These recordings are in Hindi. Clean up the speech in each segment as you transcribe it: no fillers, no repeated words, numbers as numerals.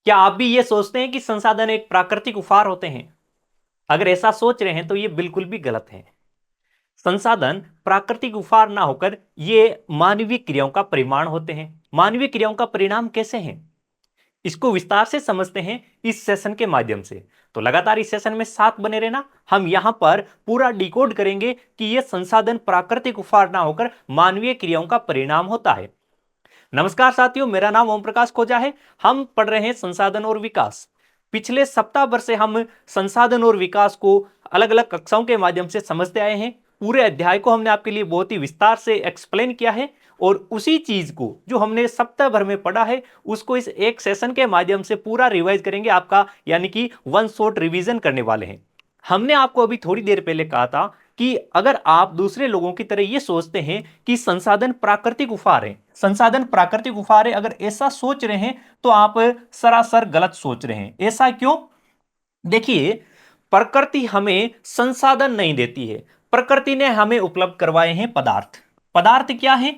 क्या आप भी ये सोचते हैं कि संसाधन एक प्राकृतिक उपहार होते हैं? अगर ऐसा सोच रहे हैं तो ये बिल्कुल भी गलत है। संसाधन प्राकृतिक उपहार ना होकर ये मानवीय क्रियाओं का परिमाण होते हैं। मानवीय क्रियाओं का परिणाम कैसे हैं, इसको विस्तार से समझते हैं इस सेशन के माध्यम से। तो लगातार इस सेशन में साथ बने रहना। हम यहां पर पूरा डिकोड करेंगे कि यह संसाधन प्राकृतिक उपहार ना होकर मानवीय क्रियाओं का परिणाम होता है। नमस्कार साथियों, मेरा नाम ओम प्रकाश खोजा है। हम पढ़ रहे हैं संसाधन और विकास। पिछले सप्ताह भर से हम संसाधन और विकास को अलग अलग कक्षाओं के माध्यम से समझते आए हैं। पूरे अध्याय को हमने आपके लिए बहुत ही विस्तार से एक्सप्लेन किया है और उसी चीज को जो हमने सप्ताह भर में पढ़ा है उसको इस एक सेशन के माध्यम से पूरा रिवाइज करेंगे आपका, यानी कि वन शॉट रिवीजन करने वाले हैं। हमने आपको अभी थोड़ी देर पहले कहा था कि अगर आप दूसरे लोगों की तरह यह सोचते हैं कि संसाधन प्राकृतिक उपहार है, संसाधन प्राकृतिक उपहार है, अगर ऐसा सोच रहे हैं तो आप सरासर गलत सोच रहे हैं। ऐसा क्यों? देखिए, प्रकृति हमें संसाधन नहीं देती है, प्रकृति ने हमें उपलब्ध करवाए हैं पदार्थ। पदार्थ क्या है?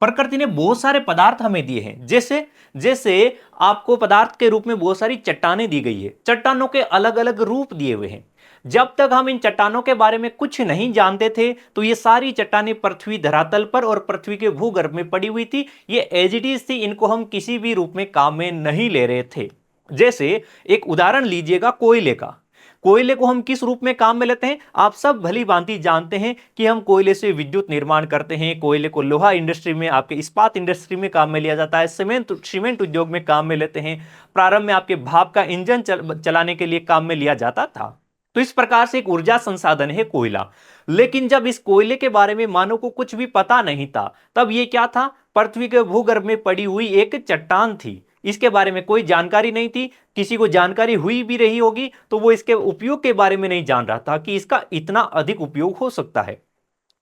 प्रकृति ने बहुत सारे पदार्थ हमें दिए हैं। जैसे जैसे आपको पदार्थ के रूप में बहुत सारी चट्टानें दी गई है, चट्टानों के अलग अलग रूप दिए हुए हैं। जब तक हम इन चट्टानों के बारे में कुछ नहीं जानते थे तो ये सारी चट्टानें पृथ्वी धरातल पर और पृथ्वी के भूगर्भ में पड़ी हुई थी। ये एज इट इज थी, इनको हम किसी भी रूप में काम में नहीं ले रहे थे। जैसे एक उदाहरण लीजिएगा कोयले का। कोयले को हम किस रूप में काम में लेते हैं? आप सब भली भांति जानते हैं कि हम कोयले से विद्युत निर्माण करते हैं। कोयले को लोहा इंडस्ट्री में, आपके इस्पात इंडस्ट्री में काम में लिया जाता है, सीमेंट उद्योग में काम में लेते हैं। प्रारंभ में आपके भाप का इंजन चलाने के लिए काम में लिया जाता था। तो इस प्रकार से एक ऊर्जा संसाधन है कोयला। लेकिन जब इस कोयले के बारे में मानव को कुछ भी पता नहीं था, तब यह क्या था? पृथ्वी के भूगर्भ में पड़ी हुई एक चट्टान थी। इसके बारे में कोई जानकारी नहीं थी। किसी को जानकारी हुई भी रही होगी तो वो इसके उपयोग के बारे में नहीं जान रहा था कि इसका इतना अधिक उपयोग हो सकता है।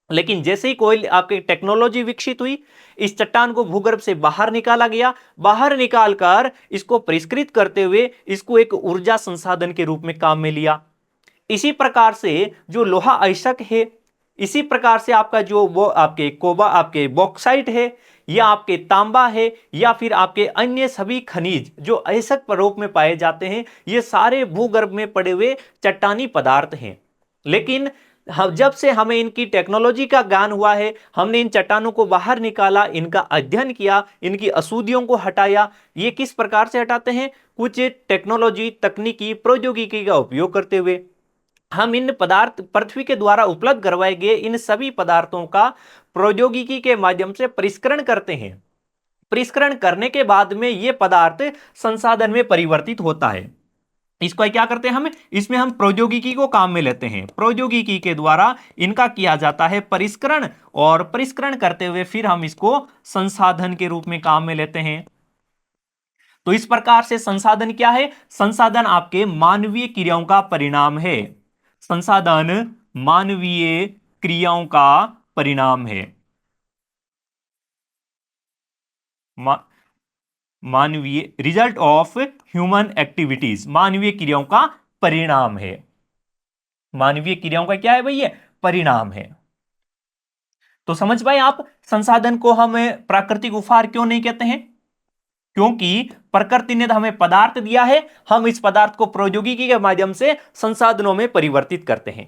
लेकिन जैसे ही कोई आपकी टेक्नोलॉजी विकसित हुई, इस चट्टान को भूगर्भ से बाहर निकाला गया। बाहर निकालकर इसको परिष्कृत करते हुए इसको एक ऊर्जा संसाधन के रूप में काम में लिया। इसी प्रकार से जो लोहा अयस्क है, इसी प्रकार से आपका जो वो आपके कोबा, आपके बॉक्साइट है, या आपके तांबा है, या फिर आपके अन्य सभी खनिज जो अयस्क रूप में पाए जाते हैं, ये सारे भूगर्भ में पड़े हुए चट्टानी पदार्थ हैं। लेकिन जब से हमें इनकी टेक्नोलॉजी का ज्ञान हुआ है, हमने इन चट्टानों को बाहर निकाला, इनका अध्ययन किया, इनकी अशुद्धियों को हटाया। ये किस प्रकार से हटाते हैं? कुछ टेक्नोलॉजी, तकनीकी, प्रौद्योगिकी का उपयोग करते हुए हम इन पदार्थ, पृथ्वी के द्वारा उपलब्ध करवाए गए इन सभी पदार्थों का प्रौद्योगिकी के माध्यम से परिष्करण करते हैं। परिष्करण करने के बाद में यह पदार्थ संसाधन में परिवर्तित होता है। इसको क्या करते हैं हम? इसमें हम प्रौद्योगिकी को काम में लेते हैं। प्रौद्योगिकी के द्वारा इनका किया जाता है परिष्करण, और परिष्करण करते हुए फिर हम इसको संसाधन के रूप में काम में लेते हैं। तो इस प्रकार से संसाधन क्या है? संसाधन आपके मानवीय क्रियाओं का परिणाम है। संसाधन मानवीय क्रियाओं का परिणाम है। मा, मानवीय रिजल्ट ऑफ ह्यूमन एक्टिविटीज, मानवीय क्रियाओं का परिणाम है। मानवीय क्रियाओं का क्या है भैया? परिणाम है। तो समझ पाए आप, संसाधन को हम प्राकृतिक उपहार क्यों नहीं कहते हैं? क्योंकि प्रकृति ने हमें पदार्थ दिया है, हम इस पदार्थ को प्रौद्योगिकी के माध्यम से संसाधनों में परिवर्तित करते हैं।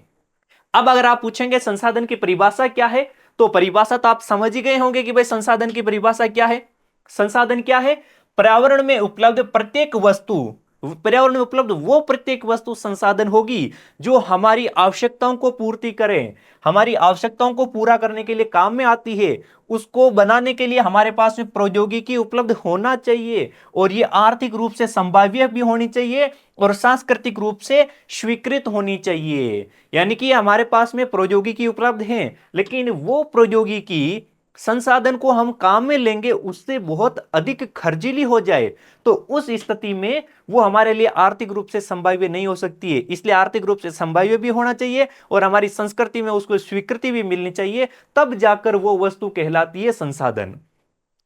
अब अगर आप पूछेंगे संसाधन की परिभाषा क्या है, तो परिभाषा तो आप समझ ही गए होंगे कि भाई संसाधन की परिभाषा क्या है। संसाधन क्या है? पर्यावरण में उपलब्ध प्रत्येक वस्तु, पर्यावरण में उपलब्ध वो प्रत्येक वस्तु संसाधन होगी जो हमारी आवश्यकताओं को पूर्ति करे, हमारी आवश्यकताओं को पूरा करने के लिए काम में आती है। उसको बनाने के लिए हमारे पास में प्रौद्योगिकी उपलब्ध होना चाहिए, और ये आर्थिक रूप से संभाव्य भी होनी चाहिए और सांस्कृतिक रूप से स्वीकृत होनी चाहिए। यानी कि हमारे पास में प्रौद्योगिकी उपलब्ध है, लेकिन वो प्रौद्योगिकी संसाधन को हम काम में लेंगे उससे बहुत अधिक खर्चीली हो जाए, तो उस स्थिति में वो हमारे लिए आर्थिक रूप से संभाव्य नहीं हो सकती है। इसलिए आर्थिक रूप से संभाव्य भी होना चाहिए और हमारी संस्कृति में उसको स्वीकृति भी मिलनी चाहिए, तब जाकर वो वस्तु कहलाती है संसाधन।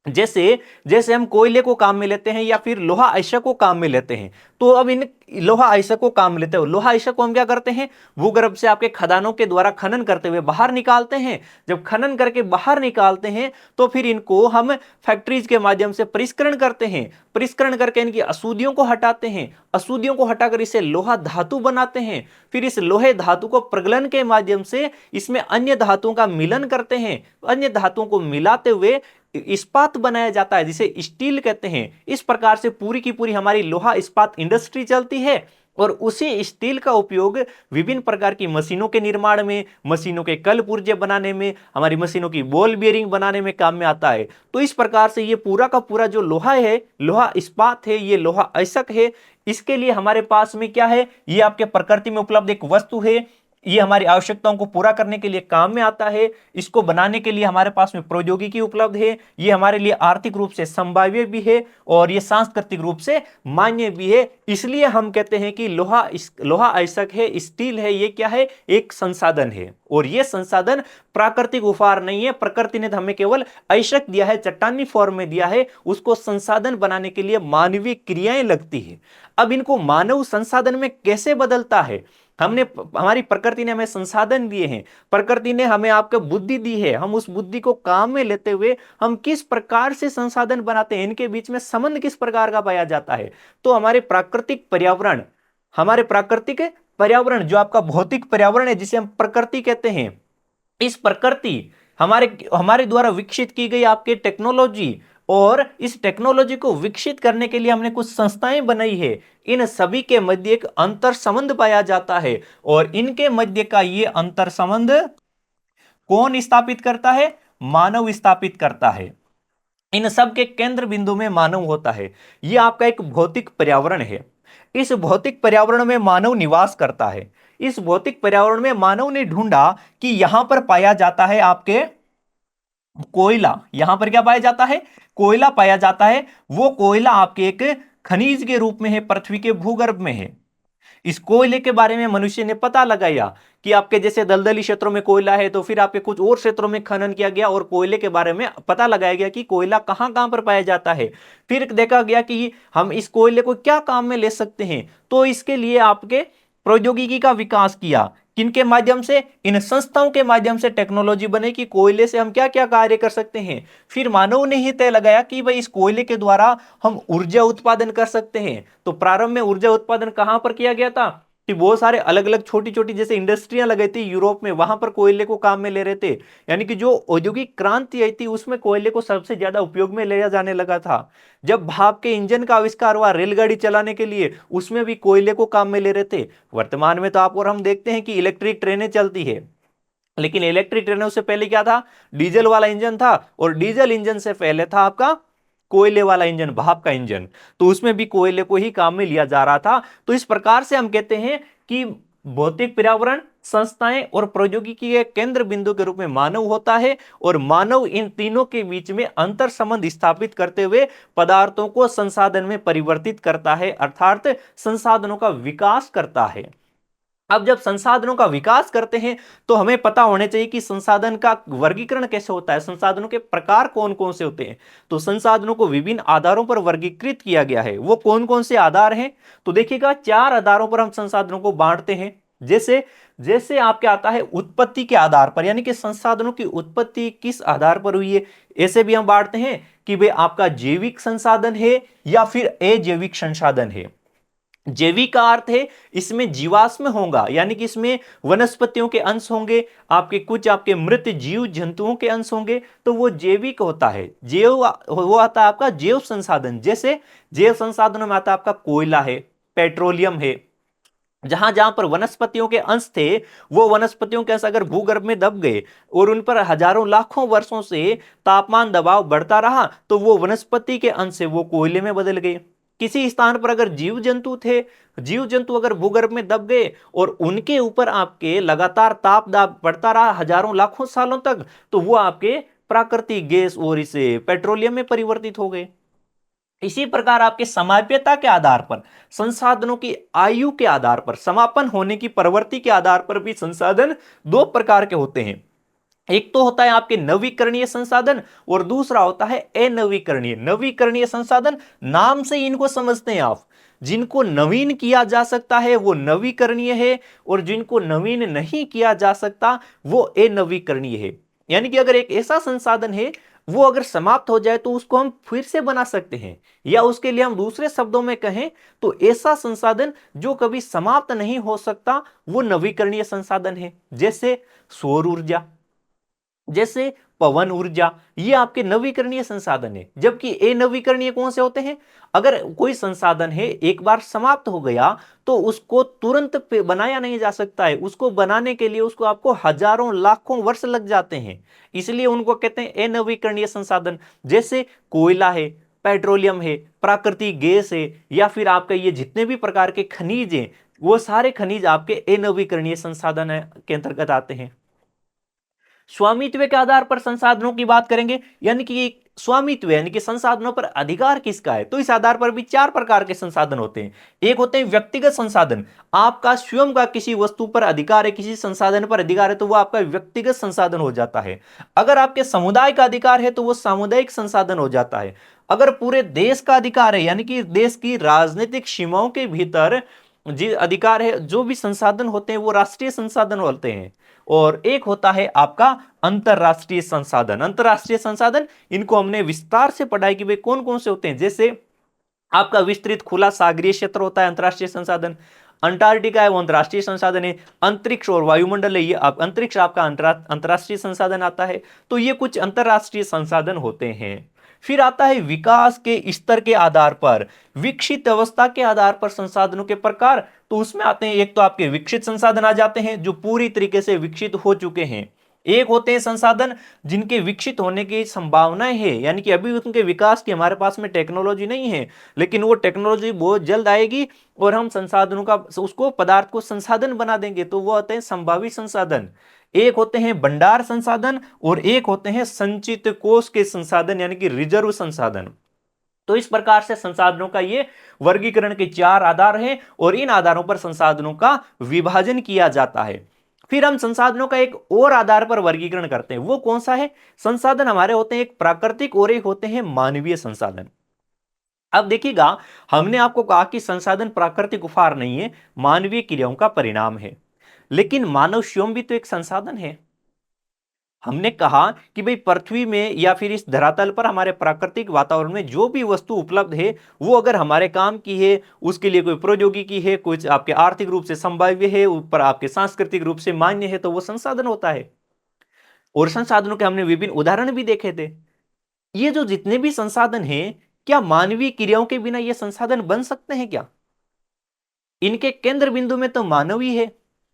जैसे जैसे हम कोयले को काम में लेते हैं या फिर लोहा अयस्क को काम में लेते हैं, तो अब इन लोहा अयस्क को काम में लेते हो, लोहा अयस्क को हम क्या करते हैं, भूगर्भ से आपके खदानों के द्वारा खनन करते हुए बाहर निकालते हैं। जब खनन करके बाहर निकालते हैं तो फिर इनको हम फैक्ट्रीज के माध्यम से परिष्करण करते हैं, परिष्करण करके इनकी अशुद्धियों को हटाते हैं, अशुद्धियों को हटाकर इसे लोहा धातु बनाते हैं, फिर इस लोहे धातु को प्रगलन के माध्यम से इसमें अन्य धातुओं का मिलन करते हैं, अन्य धातुओं को मिलाते हुए इस्पात बनाया जाता है जिसे स्टील कहते हैं। इस प्रकार से पूरी की पूरी हमारी लोहा इस्पात इंडस्ट्री चलती है और उसी स्टील का उपयोग विभिन्न प्रकार की मशीनों के निर्माण में, मशीनों के कल पुर्जे बनाने में, हमारी मशीनों की बॉल बेयरिंग बनाने में काम में आता है। तो इस प्रकार से ये पूरा का पूरा जो लोहा है, लोहा इस्पात है, ये लोहा अयस्क है, इसके लिए हमारे पास में क्या है, ये आपके प्रकृति में उपलब्ध एक वस्तु है, ये हमारी आवश्यकताओं को पूरा करने के लिए काम में आता है। इसको बनाने के लिए हमारे पास में प्रौद्योगिकी उपलब्ध है, ये हमारे लिए आर्थिक रूप से संभाव्य भी है और ये सांस्कृतिक रूप से मान्य भी है। इसलिए हम कहते हैं कि लोहा अयस्क है, स्टील है, ये क्या है, एक संसाधन है और ये संसाधन प्राकृतिक उपहार नहीं है। प्रकृति ने हमें केवल अयस्क दिया है, चट्टानी फॉर्म में दिया है, उसको संसाधन बनाने के लिए मानवीय क्रियाएं लगती है। अब इनको मानव संसाधन में कैसे बदलता है, हमारी प्रकृति ने हमें संसाधन दिए हैं, प्रकृति ने हमें आपको बुद्धि दी है, हम उस बुद्धि को काम में लेते हुए हम किस प्रकार से संसाधन बनाते हैं, इनके बीच में संबंध किस प्रकार का पाया जाता है। तो हमारे प्राकृतिक पर्यावरण, हमारे प्राकृतिक पर्यावरण जो आपका भौतिक पर्यावरण है जिसे हम प्रकृति कहते हैं, इस प्रकृति हमारे हमारे द्वारा विकसित की गई आपके टेक्नोलॉजी, और इस टेक्नोलॉजी को विकसित करने के लिए हमने कुछ संस्थाएं बनाई है, इन सभी के मध्य एक अंतर संबंध पाया जाता है और इनके मध्य का ये अंतर संबंध कौन स्थापित करता है, मानव स्थापित करता है। इन सब के केंद्र बिंदु में मानव होता है। यह आपका एक भौतिक पर्यावरण है, इस भौतिक पर्यावरण में मानव निवास करता है। इस भौतिक पर्यावरण में मानव ने ढूंढा कि यहां पर पाया जाता है आपके कोयला, यहां पर क्या पाया जाता है, कोयला पाया जाता है। वो कोयला आपके एक खनिज के रूप में है, पृथ्वी के भूगर्भ में है। इस कोयले के बारे में मनुष्य ने पता लगाया कि आपके जैसे दलदली क्षेत्रों में कोयला है, तो फिर आपके कुछ और क्षेत्रों में खनन किया गया और कोयले के बारे में पता लगाया गया कि कोयला कहां कहां पर पाया जाता है। फिर देखा गया कि हम इस कोयले को क्या काम में ले सकते हैं, तो इसके लिए आपके प्रौद्योगिकी का विकास किया। किनके माध्यम से, इन संस्थाओं के माध्यम से टेक्नोलॉजी बने कि कोयले से हम क्या क्या कार्य कर सकते हैं। फिर मानव ने ही तय लगाया कि भाई इस कोयले के द्वारा हम ऊर्जा उत्पादन कर सकते हैं। तो प्रारंभ में ऊर्जा उत्पादन कहां पर किया गया था कि बहुत सारे अलग अलग छोटी छोटी जैसे इंडस्ट्रियां लगाई थी यूरोप में, वहां पर कोयले को काम में ले रहे थे। यानी कि जो औद्योगिक क्रांति आई थी उसमें कोयले को सबसे ज्यादा उपयोग में लिया जाने लगा था। जब भाप के इंजन का आविष्कार हुआ रेलगाड़ी चलाने के लिए, उसमें भी कोयले को काम में ले रहे थे। वर्तमान में तो आप और हम देखते हैं कि इलेक्ट्रिक ट्रेनें चलती है, लेकिन इलेक्ट्रिक ट्रेनों से पहले क्या था, डीजल वाला इंजन था, और डीजल इंजन से पहले था आपका कोयले वाला इंजन, भाप का इंजन। तो उसमें भी कोयले को ही काम में लिया जा रहा था। तो इस प्रकार से हम कहते हैं कि भौतिक पर्यावरण, संस्थाएं और प्रौद्योगिकी के केंद्र बिंदु के रूप में मानव होता है, और मानव इन तीनों के बीच में अंतर संबंध स्थापित करते हुए पदार्थों को संसाधन में परिवर्तित करता है, अर्थात संसाधनों का विकास करता है। अब जब संसाधनों का विकास करते हैं तो हमें पता होना चाहिए कि संसाधन का वर्गीकरण कैसे होता है, संसाधनों के प्रकार कौन कौन से होते हैं। तो संसाधनों को विभिन्न आधारों पर वर्गीकृत किया गया है। वो कौन कौन से आधार हैं, तो देखिएगा 4 आधारों पर हम संसाधनों को बांटते हैं। जैसे जैसे आपके आता है उत्पत्ति के आधार पर, यानी कि संसाधनों की उत्पत्ति किस आधार पर हुई है, ऐसे भी हम बांटते हैं कि वे आपका जैविक संसाधन है या फिर अजैविक संसाधन है। जैविक का अर्थ है इसमें जीवाश्म होगा, यानी कि इसमें वनस्पतियों के अंश होंगे, आपके कुछ आपके मृत जीव जंतुओं के अंश होंगे, तो वो जैविक होता है। जैव वो आता है आपका जैव संसाधन। जैसे जैव संसाधनों में आता है आपका कोयला है, पेट्रोलियम है। जहां जहां पर वनस्पतियों के अंश थे, वो वनस्पतियों के अंश अगर भूगर्भ में दब गए और उन पर हजारों लाखों वर्षों से तापमान दबाव बढ़ता रहा, तो वो वनस्पति के अंश से वो कोयले में बदल गए। किसी स्थान पर अगर जीव जंतु थे, जीव जंतु अगर भूगर्भ में दब गए और उनके ऊपर आपके लगातार ताप दाब बढ़ता रहा हजारों लाखों सालों तक, तो वो आपके प्राकृतिक गैस और इसे पेट्रोलियम में परिवर्तित हो गए। इसी प्रकार आपके समाप्यता के आधार पर, संसाधनों की आयु के आधार पर, समापन होने की प्रवृत्ति के आधार पर भी संसाधन 2 प्रकार के होते हैं। एक तो होता है आपके नवीकरणीय संसाधन और दूसरा होता है अनवीकरणीय। नवीकरणीय संसाधन, नाम से ही इनको समझते हैं आप, जिनको नवीन किया जा सकता है वो नवीकरणीय है, और जिनको नवीन नहीं किया जा सकता वो अनवीकरणीय है। यानी कि अगर एक ऐसा संसाधन है वो अगर समाप्त हो जाए तो उसको हम फिर से बना सकते हैं, या उसके लिए हम दूसरे शब्दों में कहें तो ऐसा संसाधन जो कभी समाप्त नहीं हो सकता वो नवीकरणीय संसाधन है। जैसे सौर ऊर्जा, जैसे पवन ऊर्जा, ये आपके नवीकरणीय संसाधन है। जबकि अनवीकरणीय कौन से होते हैं? अगर कोई संसाधन है एक बार समाप्त हो गया तो उसको तुरंत बनाया नहीं जा सकता है, उसको बनाने के लिए उसको आपको हजारों लाखों वर्ष लग जाते हैं, इसलिए उनको कहते हैं अनवीकरणीय संसाधन। जैसे कोयला है, पेट्रोलियम है, प्राकृतिक गैस है, या फिर आपका ये जितने भी प्रकार के खनिज हैं वो सारे खनिज आपके अनवीकरणीय संसाधन के अंतर्गत आते हैं। स्वामित्व के आधार पर संसाधनों की बात करेंगे, यानी कि स्वामित्व यानी कि संसाधनों पर अधिकार किसका है, तो इस आधार पर भी चार प्रकार के संसाधन होते हैं। एक होते हैं व्यक्तिगत संसाधन, आपका स्वयं का किसी वस्तु पर अधिकार है, किसी संसाधन पर अधिकार है तो वो आपका व्यक्तिगत संसाधन हो जाता है। अगर आपके समुदाय का अधिकार है तो वो सामुदायिक संसाधन हो जाता है। अगर पूरे देश का अधिकार है, यानी कि देश की राजनीतिक सीमाओं के भीतर जी अधिकार है, जो भी संसाधन होते हैं वो राष्ट्रीय संसाधन होते हैं। और एक होता है आपका अंतरराष्ट्रीय संसाधन। अंतरराष्ट्रीय संसाधन, इनको हमने विस्तार से पढ़ा है कि भाई कौन कौन से होते हैं। जैसे आपका विस्तृत खुला सागरीय क्षेत्र होता है अंतरराष्ट्रीय संसाधन, अंटार्कटिका है वो अंतरराष्ट्रीय संसाधन है, अंतरिक्ष और वायुमंडल है ये अंतरिक्ष आपका अंतरराष्ट्रीय संसाधन आता है। तो ये कुछ अंतरराष्ट्रीय संसाधन होते हैं। फिर आता है विकास के स्तर के आधार पर, विकसित अवस्था के आधार पर संसाधनों के प्रकार। तो उसमें आते हैं, एक तो आपके विकसित संसाधन आ जाते हैं जो पूरी तरीके से विकसित हो चुके हैं। एक होते हैं संसाधन जिनके विकसित होने की संभावनाएं है, यानी कि अभी उनके विकास की हमारे पास में टेक्नोलॉजी नहीं है, लेकिन वो टेक्नोलॉजी बहुत जल्द आएगी और हम संसाधनों का उसको पदार्थ को संसाधन बना देंगे, तो वो होते हैं संभावित संसाधन। एक होते हैं भंडार संसाधन और एक होते हैं संचित कोष के संसाधन, यानी कि रिजर्व संसाधन। तो इस प्रकार से संसाधनों का ये वर्गीकरण के चार आधार हैं और इन आधारों पर संसाधनों का विभाजन किया जाता है। फिर हम संसाधनों का एक और आधार पर वर्गीकरण करते हैं, वो कौन सा है? संसाधन हमारे होते हैं एक प्राकृतिक और एक होते हैं मानवीय संसाधन। अब देखिएगा, हमने आपको कहा कि संसाधन प्राकृतिक उपहार नहीं है, मानवीय क्रियाओं का परिणाम है, लेकिन मानव स्वयं भी तो एक संसाधन है। हमने कहा कि भाई पृथ्वी में या फिर इस धरातल पर हमारे प्राकृतिक वातावरण में जो भी वस्तु उपलब्ध है वो अगर हमारे काम की है, उसके लिए कोई प्रौद्योगिकी है, कुछ आपके आर्थिक रूप से संभाव्य है, ऊपर आपके सांस्कृतिक रूप से मान्य है, तो वो संसाधन होता है। और संसाधनों के हमने विभिन्न उदाहरण भी देखे थे। ये जो जितने भी संसाधन हैं, क्या मानवीय क्रियाओं के बिना ये संसाधन बन सकते हैं क्या? इनके केंद्र बिंदु में तो मानव ही है,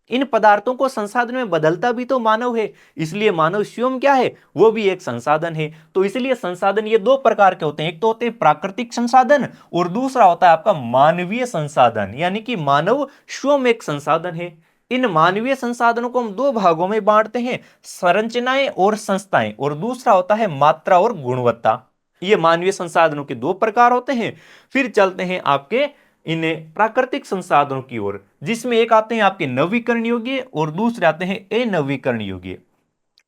इन पदार्थों को संसाधन में बदलता भी तो मानव है, इसलिए मानव स्वयं क्या है? वो भी एक संसाधन है। तो इसलिए संसाधन ये दो प्रकार के होते हैं, एक तो होते हैं प्राकृतिक संसाधन और दूसरा होता है आपका मानवीय संसाधन, यानी कि मानव स्वयं एक संसाधन है। इन मानवीय संसाधनों को हम दो भागों में बांटते हैं, संरचनाएं और संस्थाएं, और दूसरा होता है मात्रा और गुणवत्ता। ये मानवीय संसाधनों के दो प्रकार होते हैं। फिर चलते हैं आपके इन प्राकृतिक संसाधनों की ओर, जिसमें एक आते हैं आपके नवीकरण योग्य और दूसरे आते हैं अनवीकरण योग्य।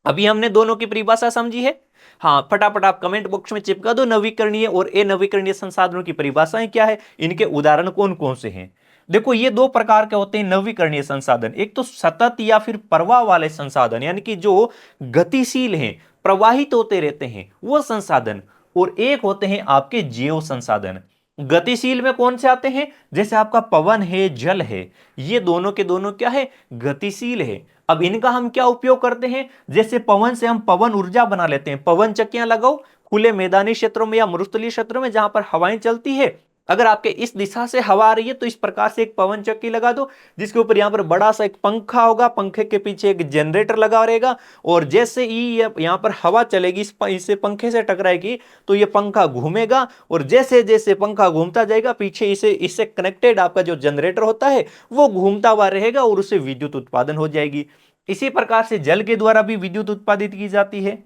अभी हमने दोनों की परिभाषा समझी है। हाँ, फटाफट आप कमेंट बॉक्स में चिपका दो नवीकरणीय और अनवीकरणीय संसाधनों की परिभाषाएं क्या है, इनके उदाहरण कौन कौन से हैं। देखो, ये दो प्रकार के होते हैं नवीकरणीय संसाधन, एक तो सतत या फिर प्रवाह वाले संसाधन, यानी कि जो गतिशील हैं, प्रवाहित होते रहते हैं वो संसाधन, और एक होते हैं आपके जैव संसाधन। गतिशील में कौन से आते हैं? जैसे आपका पवन है, जल है, ये दोनों के दोनों क्या है? गतिशील है। अब इनका हम क्या उपयोग करते हैं? जैसे पवन से हम पवन ऊर्जा बना लेते हैं, पवन चक्कियां लगाओ खुले मैदानी क्षेत्रों में या मरुस्थलीय क्षेत्रों में जहां पर हवाएं चलती है, अगर आपके इस दिशा से हवा आ रही है तो इस प्रकार से एक पवन चक्की लगा दो, जिसके ऊपर यहां पर बड़ा सा एक पंखा होगा, पंखे के पीछे एक जनरेटर लगा रहेगा, और जैसे ही यहां पर हवा चलेगी इससे पंखे से टकराएगी तो ये पंखा घूमेगा, और जैसे जैसे पंखा घूमता जाएगा पीछे इससे कनेक्टेड आपका जो जनरेटर होता है वो घूमता हुआ रहेगा और उससे विद्युत उत्पादन हो जाएगी। इसी प्रकार से जल के द्वारा भी विद्युत उत्पादित की जाती है।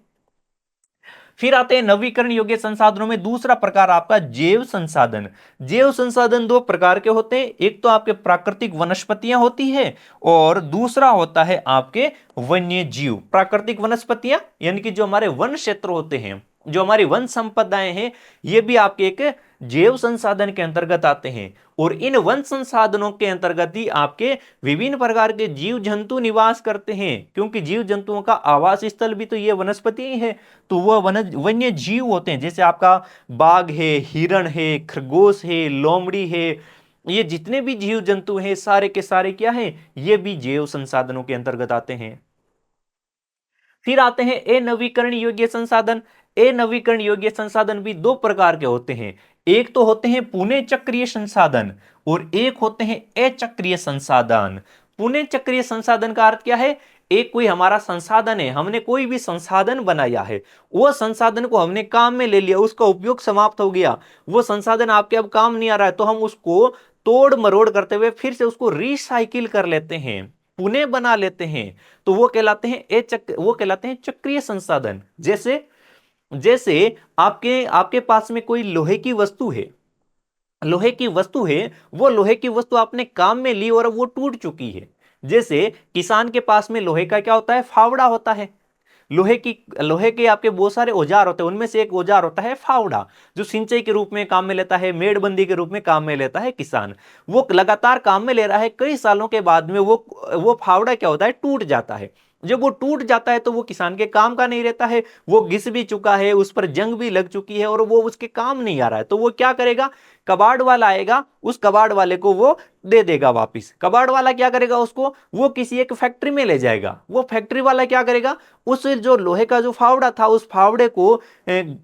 फिर आते हैं नवीकरण योग्य संसाधनों में दूसरा प्रकार आपका जैव संसाधन। जैव संसाधन दो प्रकार के होते हैं, एक तो आपके प्राकृतिक वनस्पतियां होती है और दूसरा होता है आपके वन्य जीव। प्राकृतिक वनस्पतियां यानी कि जो हमारे वन क्षेत्र होते हैं, जो हमारी वन संपदाएं हैं, ये भी आपके एक जैव संसाधन के अंतर्गत आते हैं। और इन वन संसाधनों के अंतर्गत ही आपके विभिन्न प्रकार के जीव जंतु निवास करते हैं, क्योंकि जीव जंतुओं का आवास स्थल भी तो ये वनस्पति ही है। तो वह वन्य जीव होते हैं, जैसे आपका बाघ है, हिरण है, खरगोश है, लोमड़ी है, ये जितने भी जीव जंतु हैं सारे के सारे क्या हैं, ये भी जैव संसाधनों के अंतर्गत आते हैं। फिर आते हैं अनवीकरण योग्य संसाधन। अनवीकरण योग्य संसाधन भी दो प्रकार के होते हैं, एक तो होते हैं पुनः चक्रीय संसाधन और एक होते हैं अचक्रीय संसाधन। पुनः चक्रीय संसाधन का अर्थ क्या है, एक कोई हमारा संसाधन है, हमने कोई भी संसाधन बनाया है, वो संसाधन को हमने काम में ले लिया, उसका उपयोग समाप्त हो गया, वो संसाधन आपके अब काम नहीं आ रहा है, तो हम उसको तोड़ मरोड़ करते हुए फिर से उसको रिसाइकिल कर लेते हैं, पुनः बना लेते हैं। तो वो कहलाते हैं चक्रीय संसाधन। जैसे जैसे आपके आपके पास में कोई लोहे की वस्तु है, लोहे की वस्तु है, वो लोहे की वस्तु आपने काम में ली और अब वो टूट चुकी है। जैसे किसान के पास में लोहे का क्या होता है, फावड़ा होता है। लोहे के आपके बहुत सारे औजार होते हैं, उनमें से एक औजार होता है फावड़ा, जो सिंचाई के रूप में काम में लेता है, मेड़बंदी के रूप में काम में लेता है किसान। वो लगातार काम में ले रहा है, कई सालों के बाद में वो फावड़ा क्या होता है, टूट जाता है। जब वो टूट जाता है तो वो किसान के काम का नहीं रहता है, वो घिस भी चुका है, उस पर जंग भी लग चुकी है और वो उसके काम नहीं आ रहा है। तो वो क्या करेगा, कबाड़ वाला आएगा, उस कबाड़ वाले को वो दे देगा वापिस। कबाड़ वाला क्या करेगा, उसको वो किसी एक फैक्ट्री में ले जाएगा। वो फैक्ट्री वाला क्या करेगा, उस जो लोहे का जो फावड़ा था, उस फावड़े को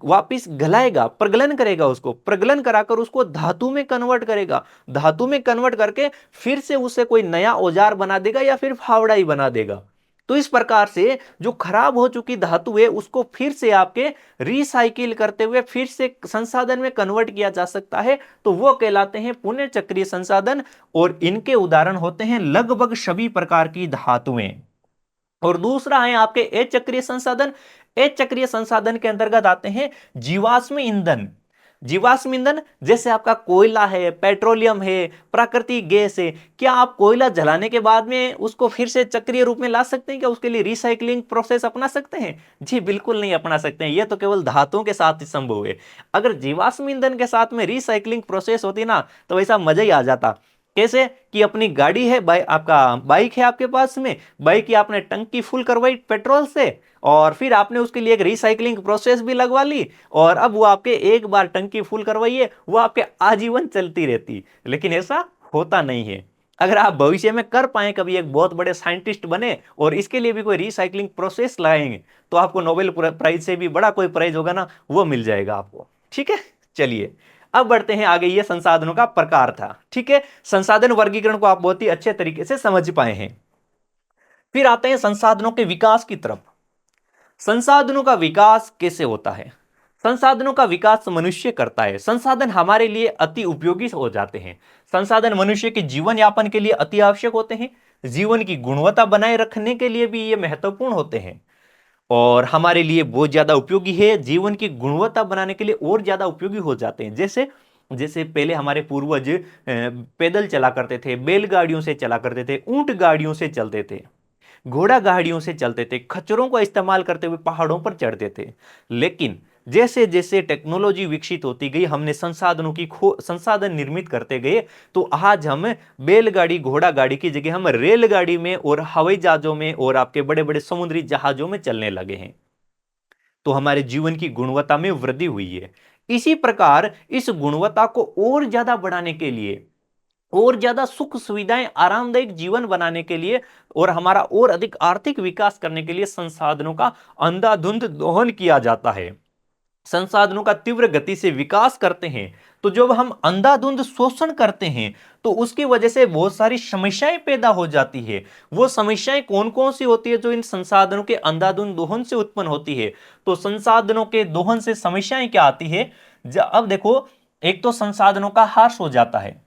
वापिस गलाएगा, प्रगलन करेगा, उसको प्रगलन कराकर उसको धातु में कन्वर्ट करेगा। धातु में कन्वर्ट करके फिर से उसे कोई नया औजार बना देगा या फिर फावड़ा ही बना देगा। तो इस प्रकार से जो खराब हो चुकी धातु है उसको फिर से आपके रिसाइकिल करते हुए फिर से संसाधन में कन्वर्ट किया जा सकता है। तो वो कहलाते हैं पुनः चक्रीय संसाधन और इनके उदाहरण होते हैं लगभग सभी प्रकार की धातुएं। और दूसरा है आपके अचक्रीय संसाधन। अचक्रीय संसाधन के अंतर्गत आते हैं जीवाश्म ईंधन। जीवाश्म ईंधन जैसे आपका कोयला है, पेट्रोलियम है, प्राकृतिक गैस है। क्या आप कोयला जलाने के बाद में उसको फिर से चक्रीय रूप में ला सकते हैं, क्या उसके लिए रिसाइकलिंग प्रोसेस अपना सकते हैं? जी बिल्कुल नहीं अपना सकते हैं, यह तो केवल धातुओं के साथ ही संभव है। अगर जीवाश्म ईंधन के साथ में रिसाइकलिंग प्रोसेस होती ना तो ऐसा मजा ही आ जाता। कैसे कि अपनी गाड़ी है, आपका बाइक है आपके पास में, बाइक की आपने टंकी फुल करवाई पेट्रोल से और फिर आपने उसके लिए एक रिसाइकलिंग प्रोसेस भी लगवा ली और अब वो आपके एक बार टंकी फुल करवाइए वो आपके आजीवन चलती रहती। लेकिन ऐसा होता नहीं है। अगर आप भविष्य में कर पाए, कभी एक बहुत बड़े साइंटिस्ट बने और इसके लिए भी कोई रिसाइकलिंग प्रोसेस लाएंगे तो आपको नोबेल प्राइज से भी बड़ा कोई प्राइज होगा ना, वो मिल जाएगा आपको। ठीक है, चलिए अब बढ़ते हैं आगे। ये संसाधनों का प्रकार था। ठीक है, संसाधन वर्गीकरण को आप बहुत ही अच्छे तरीके से समझ पाए हैं। फिर आते हैं संसाधनों के विकास की तरफ। संसाधनों का विकास कैसे होता है? संसाधनों का विकास मनुष्य करता है। संसाधन हमारे लिए अति उपयोगी हो जाते हैं। संसाधन मनुष्य के जीवन यापन के लिए अति आवश्यक होते हैं। जीवन की गुणवत्ता बनाए रखने के लिए भी ये महत्वपूर्ण होते हैं और हमारे लिए बहुत ज्यादा उपयोगी है। जीवन की गुणवत्ता बनाने के लिए और ज्यादा उपयोगी हो जाते हैं। जैसे जैसे पहले हमारे पूर्वज पैदल चला करते थे, बैलगाड़ियों से चला करते थे, ऊंट गाड़ियों से चलते थे, घोड़ा गाड़ियों से चलते थे, खच्चरों का इस्तेमाल करते हुए पहाड़ों पर चढ़ते थे। लेकिन जैसे जैसे टेक्नोलॉजी विकसित होती गई, हमने संसाधन निर्मित करते गए, तो आज हम बैलगाड़ी घोड़ा गाड़ी की जगह हम रेलगाड़ी में और हवाई जहाजों में और आपके बड़े बड़े समुद्री जहाजों में चलने लगे हैं। तो हमारे जीवन की गुणवत्ता में वृद्धि हुई है। इसी प्रकार इस गुणवत्ता को और ज्यादा बढ़ाने के लिए, और ज्यादा सुख सुविधाएं आरामदायक जीवन बनाने के लिए और हमारा और अधिक आर्थिक विकास करने के लिए संसाधनों का अंधाधुंध दोहन किया जाता है। संसाधनों का तीव्र गति से विकास करते हैं। तो जब हम अंधाधुंध शोषण करते हैं तो उसकी वजह से बहुत सारी समस्याएं पैदा हो जाती है। वो समस्याएं कौन कौन सी होती है जो इन संसाधनों के अंधाधुंध दोहन से उत्पन्न होती है? तो संसाधनों के दोहन से समस्याएं क्या आती है? अब देखो, एक तो संसाधनों का ह्रास हो जाता है।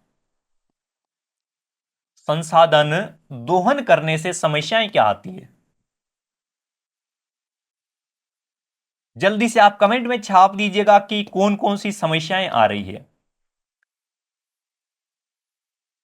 संसाधन दोहन करने से समस्याएं क्या आती है? जल्दी से आप कमेंट में छाप दीजिएगा कि कौन कौन सी समस्याएं आ रही है।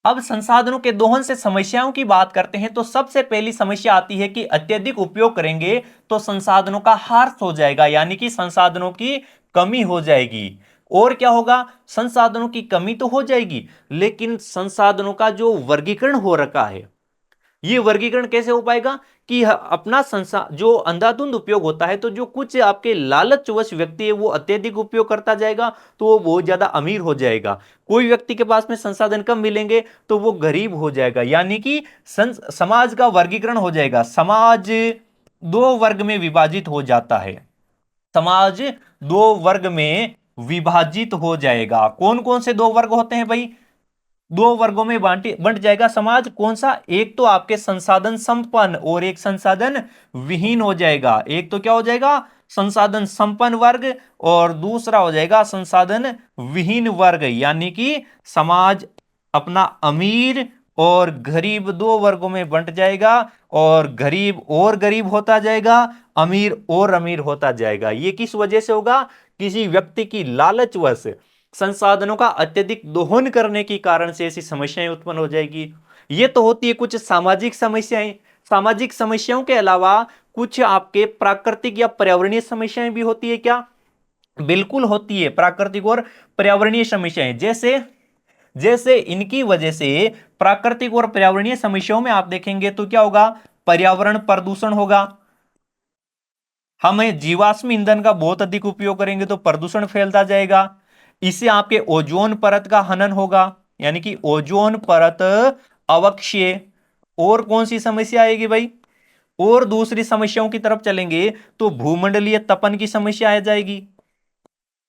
अब संसाधनों के दोहन से समस्याओं की बात करते हैं तो सबसे पहली समस्या आती है कि अत्यधिक उपयोग करेंगे तो संसाधनों का ह्रास हो जाएगा, यानी कि संसाधनों की कमी हो जाएगी। और क्या होगा, संसाधनों की कमी तो हो जाएगी, लेकिन संसाधनों का जो वर्गीकरण हो रखा है, ये वर्गीकरण कैसे हो पाएगा कि अपना संसार जो अंधाधुंध उपयोग होता है, तो जो कुछ आपके लालचवश व्यक्ति है वो अत्यधिक उपयोग करता जाएगा तो वो बहुत ज्यादा अमीर हो जाएगा। कोई व्यक्ति के पास में संसाधन कम मिलेंगे तो वो गरीब हो जाएगा, यानी कि समाज का वर्गीकरण हो जाएगा। समाज दो वर्ग में विभाजित हो जाता है। समाज दो वर्ग में विभाजित हो जाएगा। कौन कौन से दो वर्ग होते हैं भाई? दो वर्गों में बंट जाएगा समाज। कौन सा? एक तो आपके संसाधन संपन्न और एक संसाधन विहीन हो जाएगा। एक तो क्या हो जाएगा? संसाधन संपन्न वर्ग, और दूसरा हो जाएगा संसाधन विहीन वर्ग। यानी कि समाज अपना अमीर और गरीब दो वर्गों में बंट जाएगा, और गरीब और गरीब होता जाएगा, अमीर और अमीर होता जाएगा। ये किस वजह से होगा? किसी व्यक्ति की लालचवश संसाधनों का अत्यधिक दोहन करने के कारण से ऐसी समस्याएं उत्पन्न हो जाएगी। ये तो होती है कुछ सामाजिक समस्याएं। सामाजिक समस्याओं के अलावा कुछ आपके प्राकृतिक या पर्यावरणीय समस्याएं भी होती है क्या? बिल्कुल होती है, प्राकृतिक और पर्यावरणीय समस्याएं। जैसे जैसे इनकी वजह से प्राकृतिक और पर्यावरणीय समस्याओं में आप देखेंगे तो क्या होगा? पर्यावरण प्रदूषण होगा। हम जीवाश्म ईंधन का बहुत अधिक उपयोग करेंगे तो प्रदूषण फैलता जाएगा। इससे आपके ओजोन परत का हनन होगा, यानी कि ओजोन परत अवक्षय। और कौन सी समस्या आएगी भाई? और दूसरी समस्याओं की तरफ चलेंगे तो भूमंडलीय तपन की समस्या आ जाएगी।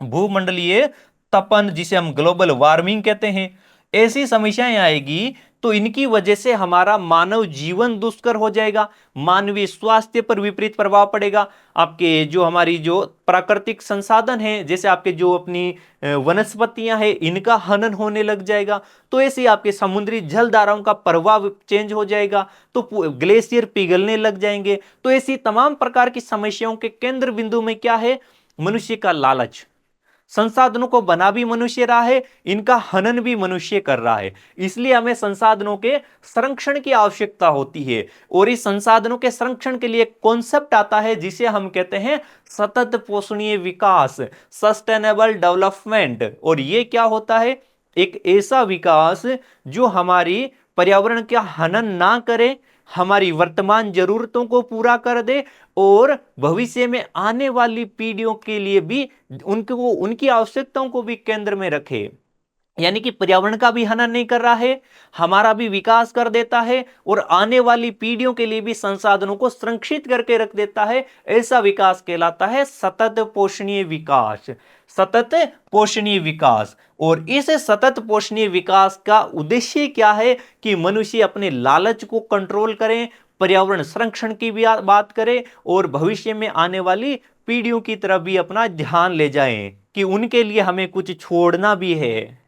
भूमंडलीय तपन, जिसे हम ग्लोबल वार्मिंग कहते हैं, ऐसी समस्याएं आएगी तो इनकी वजह से हमारा मानव जीवन दुष्कर हो जाएगा। मानवीय स्वास्थ्य पर विपरीत प्रभाव पड़ेगा। आपके जो हमारी जो प्राकृतिक संसाधन हैं, जैसे आपके जो अपनी वनस्पतियां हैं, इनका हनन होने लग जाएगा। तो ऐसे आपके समुद्री जल धाराओं का प्रवाह चेंज हो जाएगा, तो ग्लेशियर पिघलने लग जाएंगे। तो ऐसी तमाम प्रकार की समस्याओं के केंद्र बिंदु में क्या है? मनुष्य का लालच। संसाधनों को बना भी मनुष्य रहा है, इनका हनन भी मनुष्य कर रहा है। इसलिए हमें संसाधनों के संरक्षण की आवश्यकता होती है। और इस संसाधनों के संरक्षण के लिए एक कॉन्सेप्ट आता है जिसे हम कहते हैं सतत पोषणीय विकास, सस्टेनेबल डेवलपमेंट। और ये क्या होता है? एक ऐसा विकास जो हमारी पर्यावरण का हनन ना करे, हमारी वर्तमान जरूरतों को पूरा कर दे, और भविष्य में आने वाली पीढ़ियों के लिए भी उनको उनकी आवश्यकताओं को भी केंद्र में रखे। यानी कि पर्यावरण का भी हनन नहीं कर रहा है, हमारा भी विकास कर देता है, और आने वाली पीढ़ियों के लिए भी संसाधनों को संरक्षित करके रख देता है। ऐसा विकास कहलाता है सतत पोषणीय विकास। सतत पोषणीय विकास। और इस सतत पोषणीय विकास का उद्देश्य क्या है? कि मनुष्य अपने लालच को कंट्रोल करें, पर्यावरण संरक्षण की भी बात करें, और भविष्य में आने वाली पीढ़ियों की तरफ भी अपना ध्यान ले जाएं कि उनके लिए हमें कुछ छोड़ना भी है।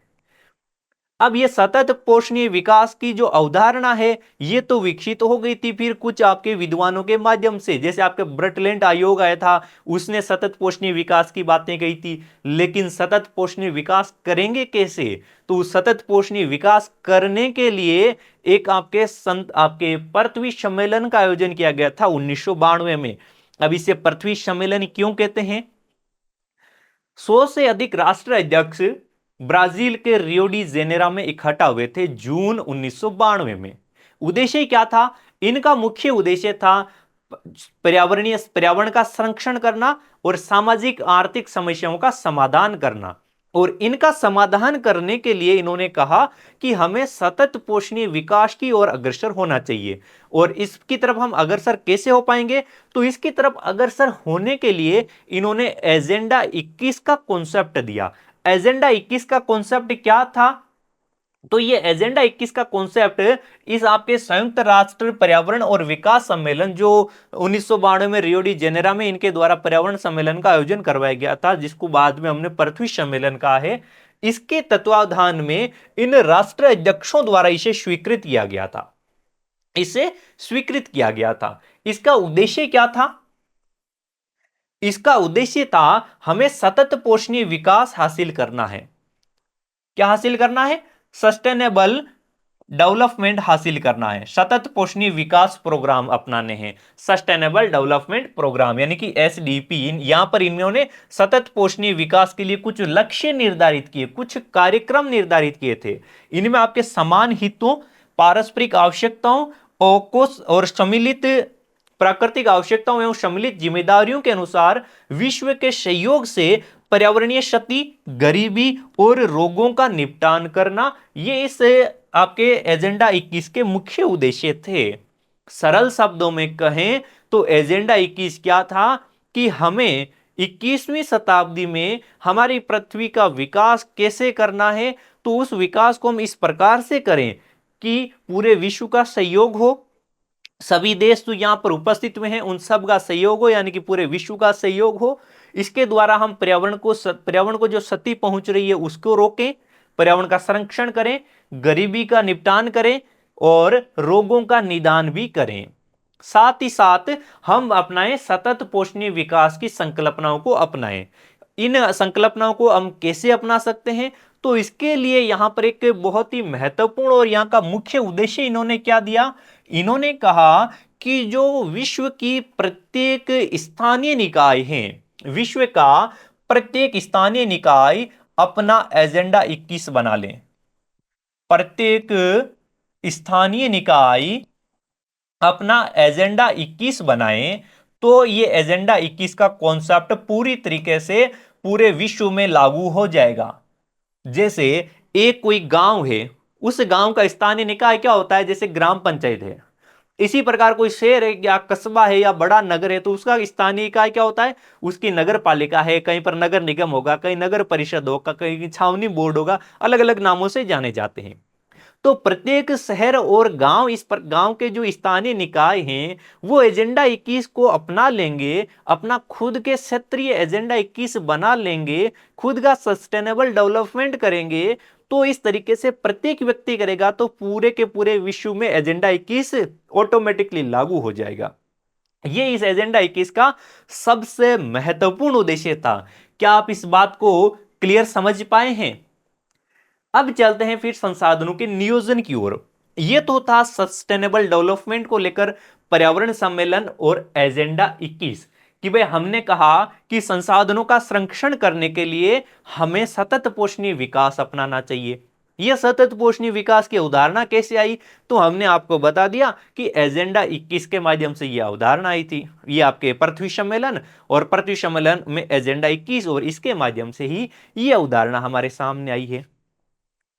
अब ये सतत पोषणीय विकास की जो अवधारणा है, ये तो विकसित हो गई थी फिर कुछ आपके विद्वानों के माध्यम से। जैसे आपके ब्रटलैंड आयोग आया था, उसने सतत पोषणीय विकास की बातें कही थी। लेकिन सतत पोषणीय विकास करेंगे कैसे? तो सतत पोषणीय विकास करने के लिए एक आपके पृथ्वी सम्मेलन का आयोजन किया गया था 1992 में। अब इसे पृथ्वी सम्मेलन क्यों कहते हैं? 100 से अधिक राष्ट्र अध्यक्ष ब्राजील के रियो डी जेनेरो में इकट्ठा हुए थे जून 1992 में। उद्देश्य क्या था? इनका मुख्य उद्देश्य था पर्यावरण का संरक्षण करना और सामाजिक आर्थिक समस्याओं का समाधान करना। और इनका समाधान करने के लिए इन्होंने कहा कि हमें सतत पोषणीय विकास की ओर अग्रसर होना चाहिए। और इसकी तरफ हम अग्रसर कैसे हो पाएंगे? तो इसकी तरफ अग्रसर होने के लिए इन्होंने एजेंडा 21 का कॉन्सेप्ट दिया। एजेंडा 21 का कॉन्सेप्ट क्या था? तो ये एजेंडा 21 का कॉन्सेप्ट इस आपके संयुक्त राष्ट्र पर्यावरण और विकास सम्मेलन जो 1992 में रियो डी जेनेरो में इनके द्वारा पर्यावरण सम्मेलन का आयोजन करवाया गया था, जिसको बाद में हमने पृथ्वी सम्मेलन कहा है, इसके तत्वावधान में इन राष्ट्र अध्यक्षों द्वारा इसे स्वीकृत किया गया था। इसे स्वीकृत किया गया था। इसका उद्देश्य क्या था? इसका उद्देश्य था हमें सतत पोषणीय विकास हासिल करना है। क्या हासिल करना है? सस्टेनेबल डेवलपमेंट हासिल करना है, सतत पोषणीय विकास प्रोग्राम अपनाने हैं, सस्टेनेबल डेवलपमेंट प्रोग्राम यानी कि एसडीपी। यहां पर इन्होंने सतत पोषणीय विकास के लिए कुछ लक्ष्य निर्धारित किए, कुछ कार्यक्रम निर्धारित किए थे। इनमें आपके समान हितों, पारस्परिक आवश्यकताओं और सम्मिलित प्राकृतिक आवश्यकताओं एवं सम्मिलित जिम्मेदारियों के अनुसार विश्व के सहयोग से पर्यावरणीय क्षति, गरीबी और रोगों का निपटान करना, ये इस आपके एजेंडा 21 के मुख्य उद्देश्य थे। सरल शब्दों में कहें तो एजेंडा 21 क्या था कि हमें 21वीं शताब्दी में हमारी पृथ्वी का विकास कैसे करना है, तो उस विकास को हम इस प्रकार से करें कि पूरे विश्व का सहयोग हो, सभी देश जो यहां पर उपस्थित हुए हैं उन सब का सहयोग हो, यानी कि पूरे विश्व का सहयोग हो। इसके द्वारा हम पर्यावरण को जो क्षति पहुंच रही है उसको रोकें, पर्यावरण का संरक्षण करें, गरीबी का निपटान करें और रोगों का निदान भी करें। साथ ही साथ हम अपनाएं सतत पोषणीय विकास की संकल्पनाओं को अपनाएं। इन संकल्पनाओं को हम कैसे अपना सकते हैं? तो इसके लिए यहां पर एक बहुत ही महत्वपूर्ण और यहां का मुख्य उद्देश्य इन्होंने क्या दिया? इन्होंने कहा कि जो विश्व की प्रत्येक स्थानीय निकाय हैं, विश्व का प्रत्येक स्थानीय निकाय अपना एजेंडा 21 बना लें। प्रत्येक स्थानीय निकाय अपना एजेंडा 21 बनाएं, तो ये एजेंडा 21 का कॉन्सेप्ट पूरी तरीके से पूरे विश्व में लागू हो जाएगा। जैसे एक कोई गांव है, उस गांव का स्थानीय निकाय क्या होता है? जैसे ग्राम पंचायत है। इसी प्रकार कोई शहर है या कस्बा है या बड़ा नगर है, तो उसका स्थानीय इकाई क्या होता है? उसकी नगर पालिका है, कहीं पर नगर निगम होगा, कहीं नगर परिषद होगा, कहीं छावनी बोर्ड होगा, अलग अलग नामों से जाने जाते हैं। तो प्रत्येक शहर और गांव, इस पर गांव के जो स्थानीय निकाय हैं वो एजेंडा 21 को अपना लेंगे, अपना खुद के क्षेत्रीय एजेंडा 21 बना लेंगे, खुद का सस्टेनेबल डेवलपमेंट करेंगे। तो इस तरीके से प्रत्येक व्यक्ति करेगा तो पूरे के पूरे विश्व में एजेंडा 21 ऑटोमेटिकली लागू हो जाएगा। ये इस एजेंडा 21 का सबसे महत्वपूर्ण उद्देश्य था। क्या आप इस बात को क्लियर समझ पाए हैं? अब चलते हैं फिर संसाधनों के नियोजन की ओर। यह तो था सस्टेनेबल डेवलपमेंट को लेकर पर्यावरण सम्मेलन और एजेंडा 21 कि भाई हमने कहा कि संसाधनों का संरक्षण करने के लिए हमें सतत पोषणीय विकास अपनाना चाहिए। यह सतत पोषणीय विकास की अवधारणा कैसे आई? तो हमने आपको बता दिया कि एजेंडा 21 के माध्यम से यह अवधारणा आई थी। यह आपके पृथ्वी सम्मेलन और पृथ्वी सम्मेलन में एजेंडा 21 और इसके माध्यम से ही यह अवधारणा हमारे सामने आई है।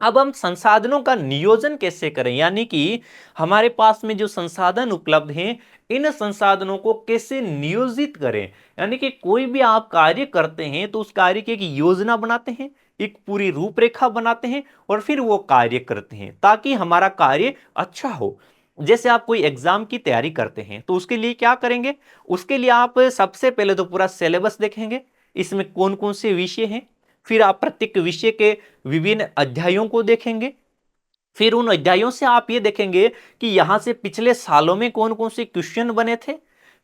अब हम संसाधनों का नियोजन कैसे करें, यानी कि हमारे पास में जो संसाधन उपलब्ध हैं इन संसाधनों को कैसे नियोजित करें। यानी कि कोई भी आप कार्य करते हैं तो उस कार्य की एक योजना बनाते हैं, एक पूरी रूपरेखा बनाते हैं और फिर वो कार्य करते हैं ताकि हमारा कार्य अच्छा हो। जैसे आप कोई एग्जाम की तैयारी करते हैं तो उसके लिए क्या करेंगे? उसके लिए आप सबसे पहले तो पूरा सिलेबस देखेंगे, इसमें कौन कौन से विषय हैं। फिर आप प्रत्येक विषय के विभिन्न अध्यायों को देखेंगे। फिर उन अध्यायों से आप ये देखेंगे कि यहां से पिछले सालों में कौन कौन से क्वेश्चन बने थे।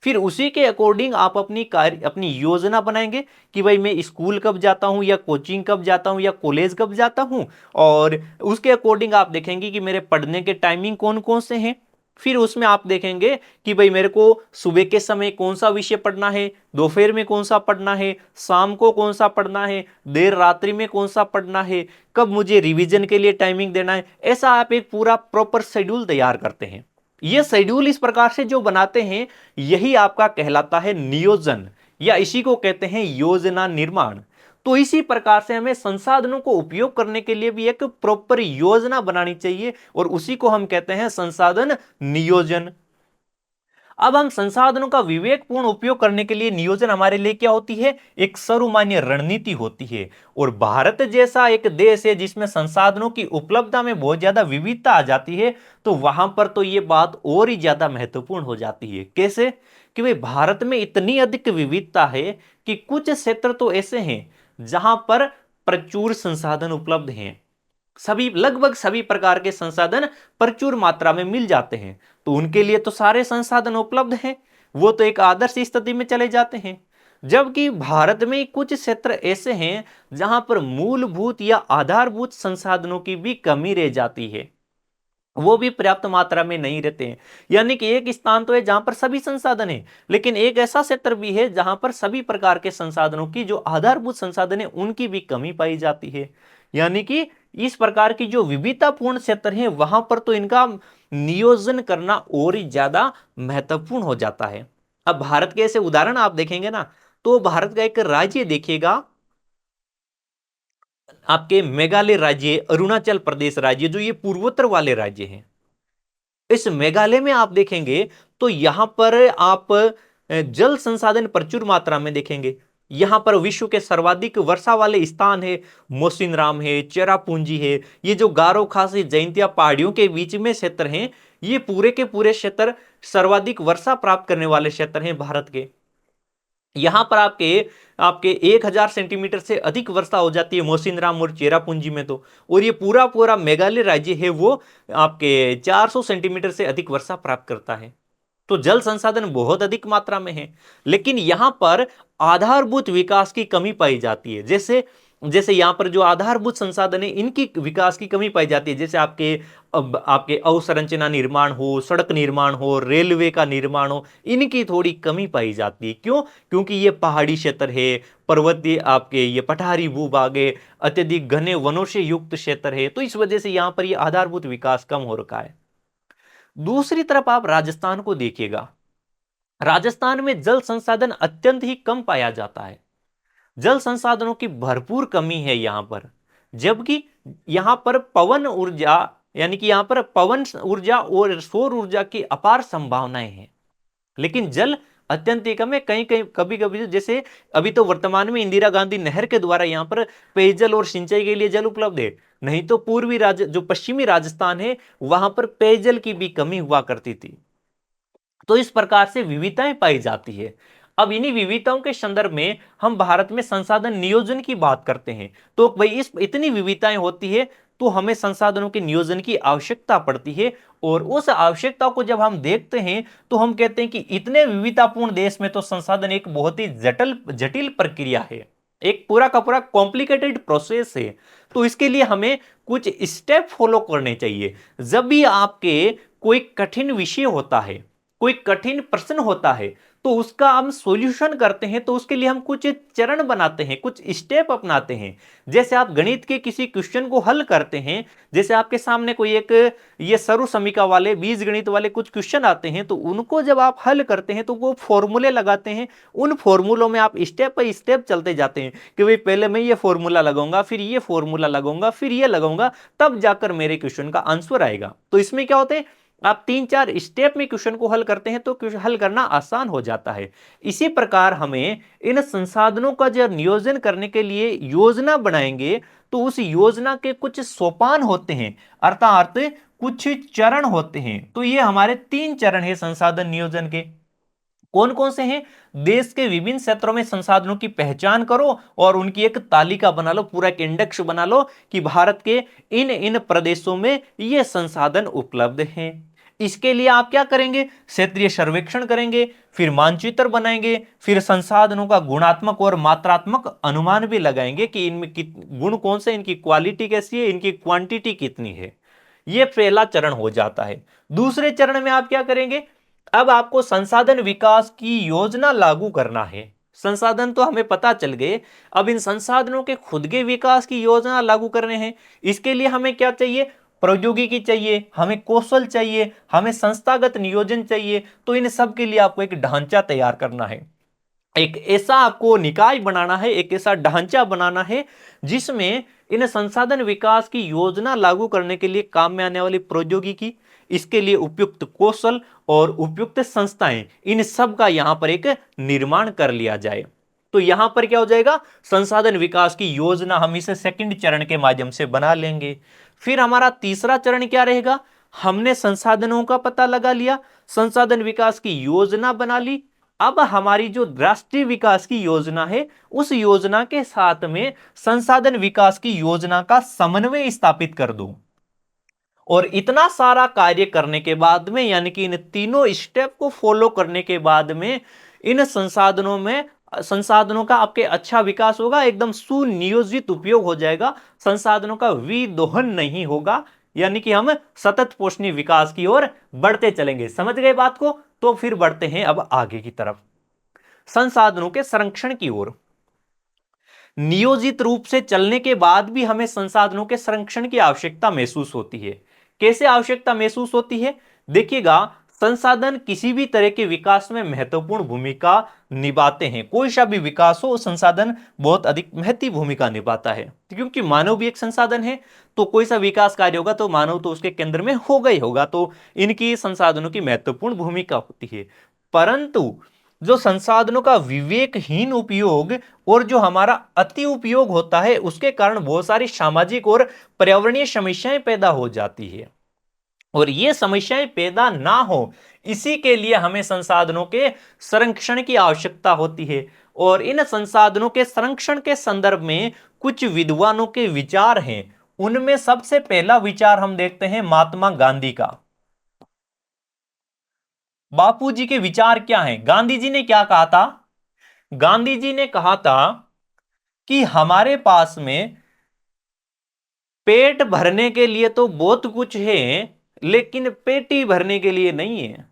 फिर उसी के अकॉर्डिंग आप अपनी योजना बनाएंगे कि भाई मैं स्कूल कब जाता हूं या कोचिंग कब जाता हूं या कॉलेज कब जाता हूं, और उसके अकॉर्डिंग आप देखेंगे कि मेरे पढ़ने के टाइमिंग कौन कौन से हैं। फिर उसमें आप देखेंगे कि भाई मेरे को सुबह के समय कौन सा विषय पढ़ना है, दोपहर में कौन सा पढ़ना है, शाम को कौन सा पढ़ना है, देर रात्रि में कौन सा पढ़ना है, कब मुझे रिवीजन के लिए टाइमिंग देना है। ऐसा आप एक पूरा प्रॉपर शेड्यूल तैयार करते हैं। यह शेड्यूल इस प्रकार से जो बनाते हैं यही आपका कहलाता है नियोजन, या इसी को कहते हैं योजना निर्माण। तो इसी प्रकार से हमें संसाधनों को उपयोग करने के लिए भी एक प्रॉपर योजना बनानी चाहिए और उसी को हम कहते हैं संसाधन नियोजन। अब हम संसाधनों का विवेकपूर्ण उपयोग करने के लिए नियोजन हमारे लिए क्या होती है? एक सर्वमान्य रणनीति होती है। और भारत जैसा एक देश है जिसमें संसाधनों की उपलब्धता में बहुत ज्यादा विविधता आ जाती है, तो वहां पर तो यह बात और ही ज्यादा महत्वपूर्ण हो जाती है। कैसे? कि भाई भारत में इतनी अधिक विविधता है कि कुछ क्षेत्र तो ऐसे हैं जहां पर प्रचुर संसाधन उपलब्ध हैं, सभी लगभग सभी प्रकार के संसाधन प्रचुर मात्रा में मिल जाते हैं, तो उनके लिए तो सारे संसाधन उपलब्ध हैं, वो तो एक आदर्श स्थिति में चले जाते हैं। जबकि भारत में कुछ क्षेत्र ऐसे हैं जहां पर मूलभूत या आधारभूत संसाधनों की भी कमी रह जाती है, वो भी पर्याप्त मात्रा में नहीं रहते हैं। यानी कि एक स्थान तो है जहां पर सभी संसाधन है, लेकिन एक ऐसा क्षेत्र भी है जहां पर सभी प्रकार के संसाधनों की, जो आधारभूत संसाधन है, उनकी भी कमी पाई जाती है। यानी कि इस प्रकार की जो विविधतापूर्ण क्षेत्र है, वहां पर तो इनका नियोजन करना और ही ज्यादा महत्वपूर्ण हो जाता है। अब भारत के ऐसे उदाहरण आप देखेंगे ना, तो भारत का एक राज्य देखिएगा, आपके मेघालय राज्य, अरुणाचल प्रदेश राज्य, जो ये पूर्वोत्तर वाले राज्य हैं, इस मेघालय में आप देखेंगे तो यहां पर आप जल संसाधन प्रचुर मात्रा में देखेंगे। यहां पर विश्व के सर्वाधिक वर्षा वाले स्थान है, मोसिनराम है, चेरापूंजी है, ये जो गारो खासी जयंतिया पहाड़ियों के बीच में क्षेत्र हैं, ये पूरे के पूरे क्षेत्र सर्वाधिक वर्षा प्राप्त करने वाले क्षेत्र हैं भारत के। यहां पर आपके आपके 1000 सेंटीमीटर से अधिक वर्षा हो जाती है मोसिनराम और चेरापूंजी में तो, और ये पूरा पूरा मेघालय राज्य है वो आपके 400 सेंटीमीटर से अधिक वर्षा प्राप्त करता है। तो जल संसाधन बहुत अधिक मात्रा में है, लेकिन यहां पर आधारभूत विकास की कमी पाई जाती है। जैसे जैसे यहां पर जो आधारभूत संसाधन है, इनकी विकास की कमी पाई जाती है। जैसे आपके अवसंरचना निर्माण हो, सड़क निर्माण हो, रेलवे का निर्माण हो, इनकी थोड़ी कमी पाई जाती है। क्यों? क्योंकि ये पहाड़ी क्षेत्र है, पर्वतीय आपके ये पठारी भूभाग है, अत्यधिक घने वनों से युक्त क्षेत्र है, तो इस वजह से यहां पर ये आधारभूत विकास कम हो रखा है। दूसरी तरफ आप राजस्थान को देखिएगा। राजस्थान में जल संसाधन अत्यंत ही कम पाया जाता है। जल संसाधनों की भरपूर कमी है यहां पर। जबकि यहां पर पवन ऊर्जा, यानी कि यहां पर पवन ऊर्जा और सौर ऊर्जा की अपार संभावनाएं हैं, लेकिन जल अत्यंत ही कम है। कहीं कहीं कभी कभी, जैसे अभी तो वर्तमान में इंदिरा गांधी नहर के द्वारा यहां पर पेयजल और सिंचाई के लिए जल उपलब्ध है, नहीं तो पूर्वी जो पश्चिमी राजस्थान है, वहां पर पेयजल की भी कमी हुआ करती थी। तो इस प्रकार से विविधताएं पाई जाती है। अब इन्हीं विविधताओं के संदर्भ में हम भारत में संसाधन नियोजन की बात करते हैं, तो भाई इस इतनी विविधताएं होती है, तो हमें संसाधनों के नियोजन की आवश्यकता पड़ती है। और उस आवश्यकता को जब हम देखते हैं, तो हम कहते हैं कि इतने विविधतापूर्ण देश में तो संसाधन एक बहुत ही जटिल जटिल प्रक्रिया है, एक पूरा का पूरा कॉम्प्लिकेटेड प्रोसेस है। तो इसके लिए हमें कुछ स्टेप फॉलो करने चाहिए। जब भी आपके कोई कठिन विषय होता है, कोई कठिन प्रश्न होता है, तो उसका हम सॉल्यूशन करते हैं, तो उसके लिए हम कुछ चरण बनाते हैं, कुछ स्टेप अपनाते हैं। जैसे आप गणित के किसी क्वेश्चन को हल करते हैं, जैसे आपके सामने कोई एक ये सरु समीका वाले बीज गणित वाले कुछ क्वेश्चन आते हैं, तो उनको जब आप हल करते हैं, तो वो फॉर्मूले लगाते हैं। उन फॉर्मूलों में आप स्टेप बाय स्टेप चलते जाते हैं कि भाई पहले मैं ये फॉर्मूला लगाऊंगा, फिर ये फॉर्मूला लगाऊंगा, फिर ये लगाऊंगा, तब जाकर मेरे क्वेश्चन का आंसर आएगा। तो इसमें क्या होते हैं, आप 3-4 स्टेप में क्वेश्चन को हल करते हैं, तो क्वेश्चन हल करना आसान हो जाता है। इसी प्रकार हमें इन संसाधनों का जब नियोजन करने के लिए योजना बनाएंगे, तो उस योजना के कुछ सोपान होते हैं, अर्थात कुछ चरण होते हैं। तो ये हमारे 3 चरण है संसाधन नियोजन के। कौन कौन से हैं? देश के विभिन्न क्षेत्रों में संसाधनों की पहचान करो और उनकी एक तालिका बना लो, पूरा एक इंडेक्स बना लो कि भारत के इन इन प्रदेशों में ये संसाधन उपलब्ध हैं। इसके लिए आप क्या करेंगे? क्षेत्रीय सर्वेक्षण करेंगे, फिर मानचित्र बनाएंगे, फिर संसाधनों का गुणात्मक और मात्रात्मक अनुमान भी लगाएंगे कि इनमें गुण कौन से, इनकी क्वालिटी कैसी है, इनकी क्वांटिटी कितनी है। यह पहला चरण हो जाता है। दूसरे चरण में आप क्या करेंगे? अब आपको संसाधन विकास की योजना लागू करना है। संसाधन तो हमें पता चल गए, अब इन संसाधनों के खुद के विकास की योजना लागू करने हैं। इसके लिए हमें क्या चाहिए? प्रौद्योगिकी चाहिए, हमें कौशल चाहिए, हमें संस्थागत नियोजन चाहिए। तो इन सब के लिए आपको एक ढांचा तैयार करना है, एक ऐसा आपको निकाय बनाना है, एक ऐसा ढांचा बनाना है जिसमें इन संसाधन विकास की योजना लागू करने के लिए काम में आने वाली प्रौद्योगिकी, इसके लिए उपयुक्त कौशल और उपयुक्त संस्थाएं, इन सब का यहां पर एक निर्माण कर लिया जाए। तो यहां पर क्या हो जाएगा? संसाधन विकास की योजना हम इसे सेकंड चरण के माध्यम से बना लेंगे। फिर हमारा तीसरा चरण क्या रहेगा? हमने संसाधनों का पता लगा लिया, संसाधन विकास की योजना बना ली। अब हमारी जो राष्ट्रीय विकास की योजना है, उस योजना के साथ में संसाधन विकास की योजना का समन्वय स्थापित कर दो। और इतना सारा कार्य करने के बाद में, यानी कि इन तीनों स्टेप को फॉलो करने के बाद में, इन संसाधनों में संसाधनों का आपके अच्छा विकास होगा, एकदम सुनियोजित उपयोग हो जाएगा, संसाधनों का विदोहन नहीं होगा, यानी कि हम सतत पोषणीय विकास की ओर बढ़ते चलेंगे। समझ गए बात को? तो फिर बढ़ते हैं अब आगे की तरफ, संसाधनों के संरक्षण की ओर। नियोजित रूप से चलने के बाद भी हमें संसाधनों के संरक्षण की आवश्यकता महसूस होती है। कैसे आवश्यकता महसूस होती है? देखिएगा, संसाधन किसी भी तरह के विकास में महत्वपूर्ण भूमिका निभाते हैं। कोई सा भी विकास हो, संसाधन बहुत अधिक महत्वपूर्ण भूमिका निभाता है, क्योंकि मानव भी एक संसाधन है। तो कोई सा विकास कार्य होगा तो मानव तो उसके केंद्र में होगा ही होगा, तो इनकी संसाधनों की महत्वपूर्ण भूमिका होती है। परंतु जो संसाधनों का विवेकहीन उपयोग और जो हमारा अति उपयोग होता है, उसके कारण बहुत सारी सामाजिक और पर्यावरणीय समस्याएं पैदा हो जाती है। और ये समस्याएं पैदा ना हो, इसी के लिए हमें संसाधनों के संरक्षण की आवश्यकता होती है। और इन संसाधनों के संरक्षण के संदर्भ में कुछ विद्वानों के विचार हैं। उनमें सबसे पहला विचार हम देखते हैं महात्मा गांधी का। बापू जी के विचार क्या हैं? गांधी जी ने क्या कहा था? गांधी जी ने कहा था कि हमारे पास में पेट भरने के लिए तो बहुत कुछ है, लेकिन पेटी भरने के लिए नहीं है।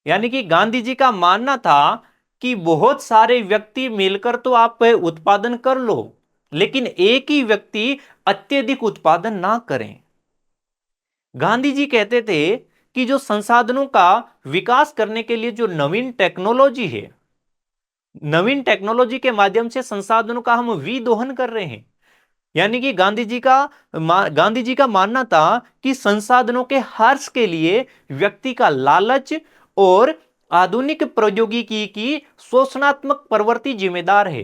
यानी कि गांधी जी का मानना था कि बहुत सारे व्यक्ति मिलकर तो आप उत्पादन कर लो, लेकिन एक ही व्यक्ति अत्यधिक उत्पादन ना करें। गांधी जी कहते थे कि जो संसाधनों का विकास करने के लिए जो नवीन टेक्नोलॉजी है, नवीन टेक्नोलॉजी के माध्यम से संसाधनों का हम विदोहन कर रहे हैं। यानी कि गांधी जी का मानना था कि संसाधनों के हर्ष के लिए व्यक्ति का लालच और आधुनिक प्रौद्योगिकी की शोषणात्मक प्रवृत्ति जिम्मेदार है।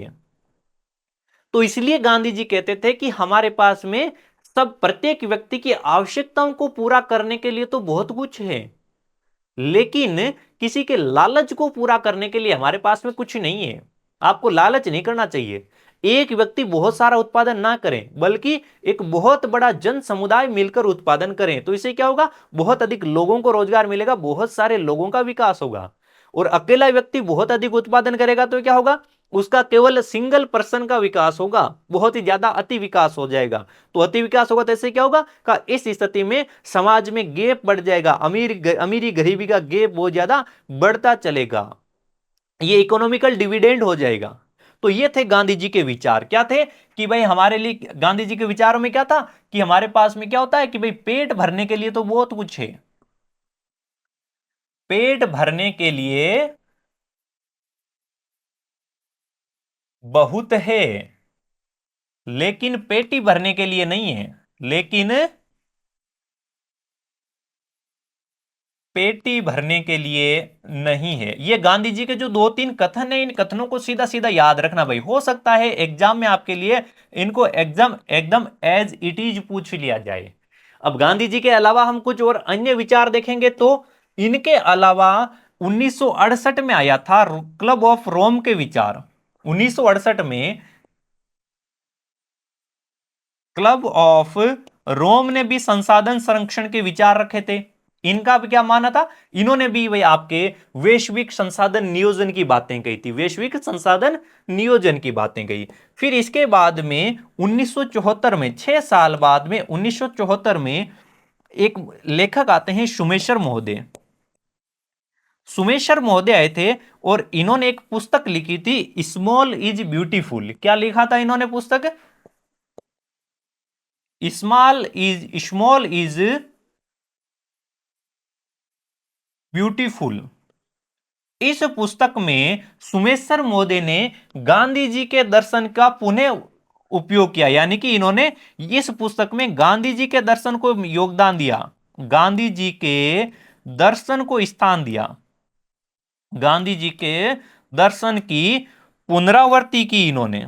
तो इसलिए गांधी जी कहते थे कि हमारे पास में सब प्रत्येक व्यक्ति की आवश्यकताओं को पूरा करने के लिए तो बहुत कुछ है, लेकिन किसी के लालच को पूरा करने के लिए हमारे पास में कुछ नहीं है। आपको लालच नहीं करना चाहिए। एक व्यक्ति बहुत सारा उत्पादन ना करें, बल्कि एक बहुत बड़ा जन समुदाय मिलकर उत्पादन करें, तो इससे क्या होगा? बहुत अधिक लोगों को रोजगार मिलेगा, बहुत सारे लोगों का विकास होगा। और अकेला व्यक्ति बहुत अधिक उत्पादन करेगा तो क्या होगा? उसका केवल सिंगल पर्सन का विकास होगा, बहुत ही ज्यादा अति विकास हो जाएगा। तो अति विकास होगा तो इससे क्या होगा? का इस स्थिति में समाज में गैप बढ़ जाएगा, अमीरी गरीबी का गैप बहुत ज्यादा बढ़ता चलेगा, ये इकोनॉमिकल डिविडेंड हो जाएगा। तो ये थे गांधी जी के विचार। क्या थे? कि भाई हमारे लिए गांधी जी के विचारों में क्या था कि हमारे पास में क्या होता है कि भाई पेट भरने के लिए तो बहुत कुछ है, पेट भरने के लिए बहुत है, लेकिन पेटी भरने के लिए नहीं है। लेकिन पेटी भरने के लिए नहीं है। ये गांधी जी के जो दो तीन कथन है, इन कथनों को सीधा सीधा याद रखना भाई। हो सकता है एग्जाम में आपके लिए इनको एग्जाम एकदम एज इट इज पूछ लिया जाए। अब गांधी जी के अलावा हम कुछ और अन्य विचार देखेंगे तो इनके अलावा 1968 में आया था क्लब ऑफ रोम के विचार। 1968 में क्लब ऑफ रोम ने भी संसाधन संरक्षण के विचार रखे थे। इनका भी क्या माना था? इन्होंने भी वही आपके वैश्विक संसाधन नियोजन की बातें कही थी, वैश्विक संसाधन नियोजन की बातें कही। फिर इसके बाद में 1974 में, 6 साल बाद में 1974 में एक लेखक आते हैं सुमेशर महोदय। सुमेशर महोदय आए थे और इन्होंने एक पुस्तक लिखी थी, स्मॉल इज ब्यूटीफुल। क्या लिखा था इन्होंने पुस्तक? Small is beautiful. इस पुस्तक में सुमेशर मोदी ने गांधी जी के दर्शन का पुनः उपयोग किया, यानी कि इन्होंने इस पुस्तक में गांधी जी के दर्शन को योगदान दिया, गांधी जी के दर्शन को स्थान दिया, गांधी जी के दर्शन की पुनरावृत्ति की इन्होंने।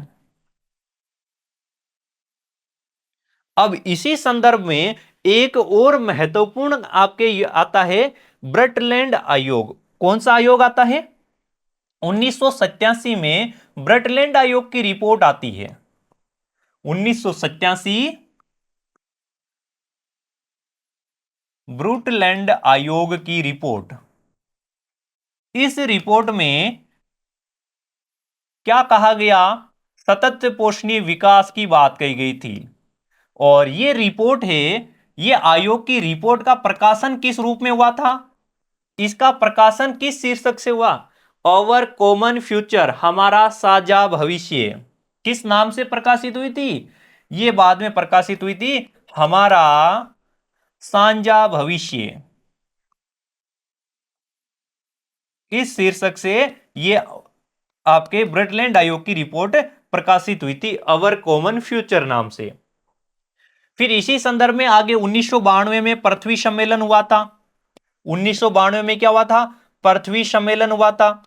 अब इसी संदर्भ में एक और महत्वपूर्ण आपके आता है ब्रटलैंड आयोग। कौन सा आयोग आता है? 1987 में ब्रटलैंड आयोग की रिपोर्ट आती है। 1987 ब्रुटलैंड आयोग की रिपोर्ट। इस रिपोर्ट में क्या कहा गया? सतत पोषणीय विकास की बात कही गई थी। और ये रिपोर्ट है, ये आयोग की रिपोर्ट का प्रकाशन किस रूप में हुआ था? इसका प्रकाशन किस शीर्षक से हुआ? अवर कॉमन फ्यूचर, हमारा साझा भविष्य। किस नाम से प्रकाशित हुई थी? ये बाद में प्रकाशित हुई थी, हमारा साझा भविष्य। इस शीर्षक से ये आपके ब्रटलैंड आयोग की रिपोर्ट प्रकाशित हुई थी, अवर कॉमन फ्यूचर नाम से। फिर इसी संदर्भ में आगे 1992 में पृथ्वी सम्मेलन हुआ था। 1992 में क्या हुआ था? पृथ्वी सम्मेलन हुआ था।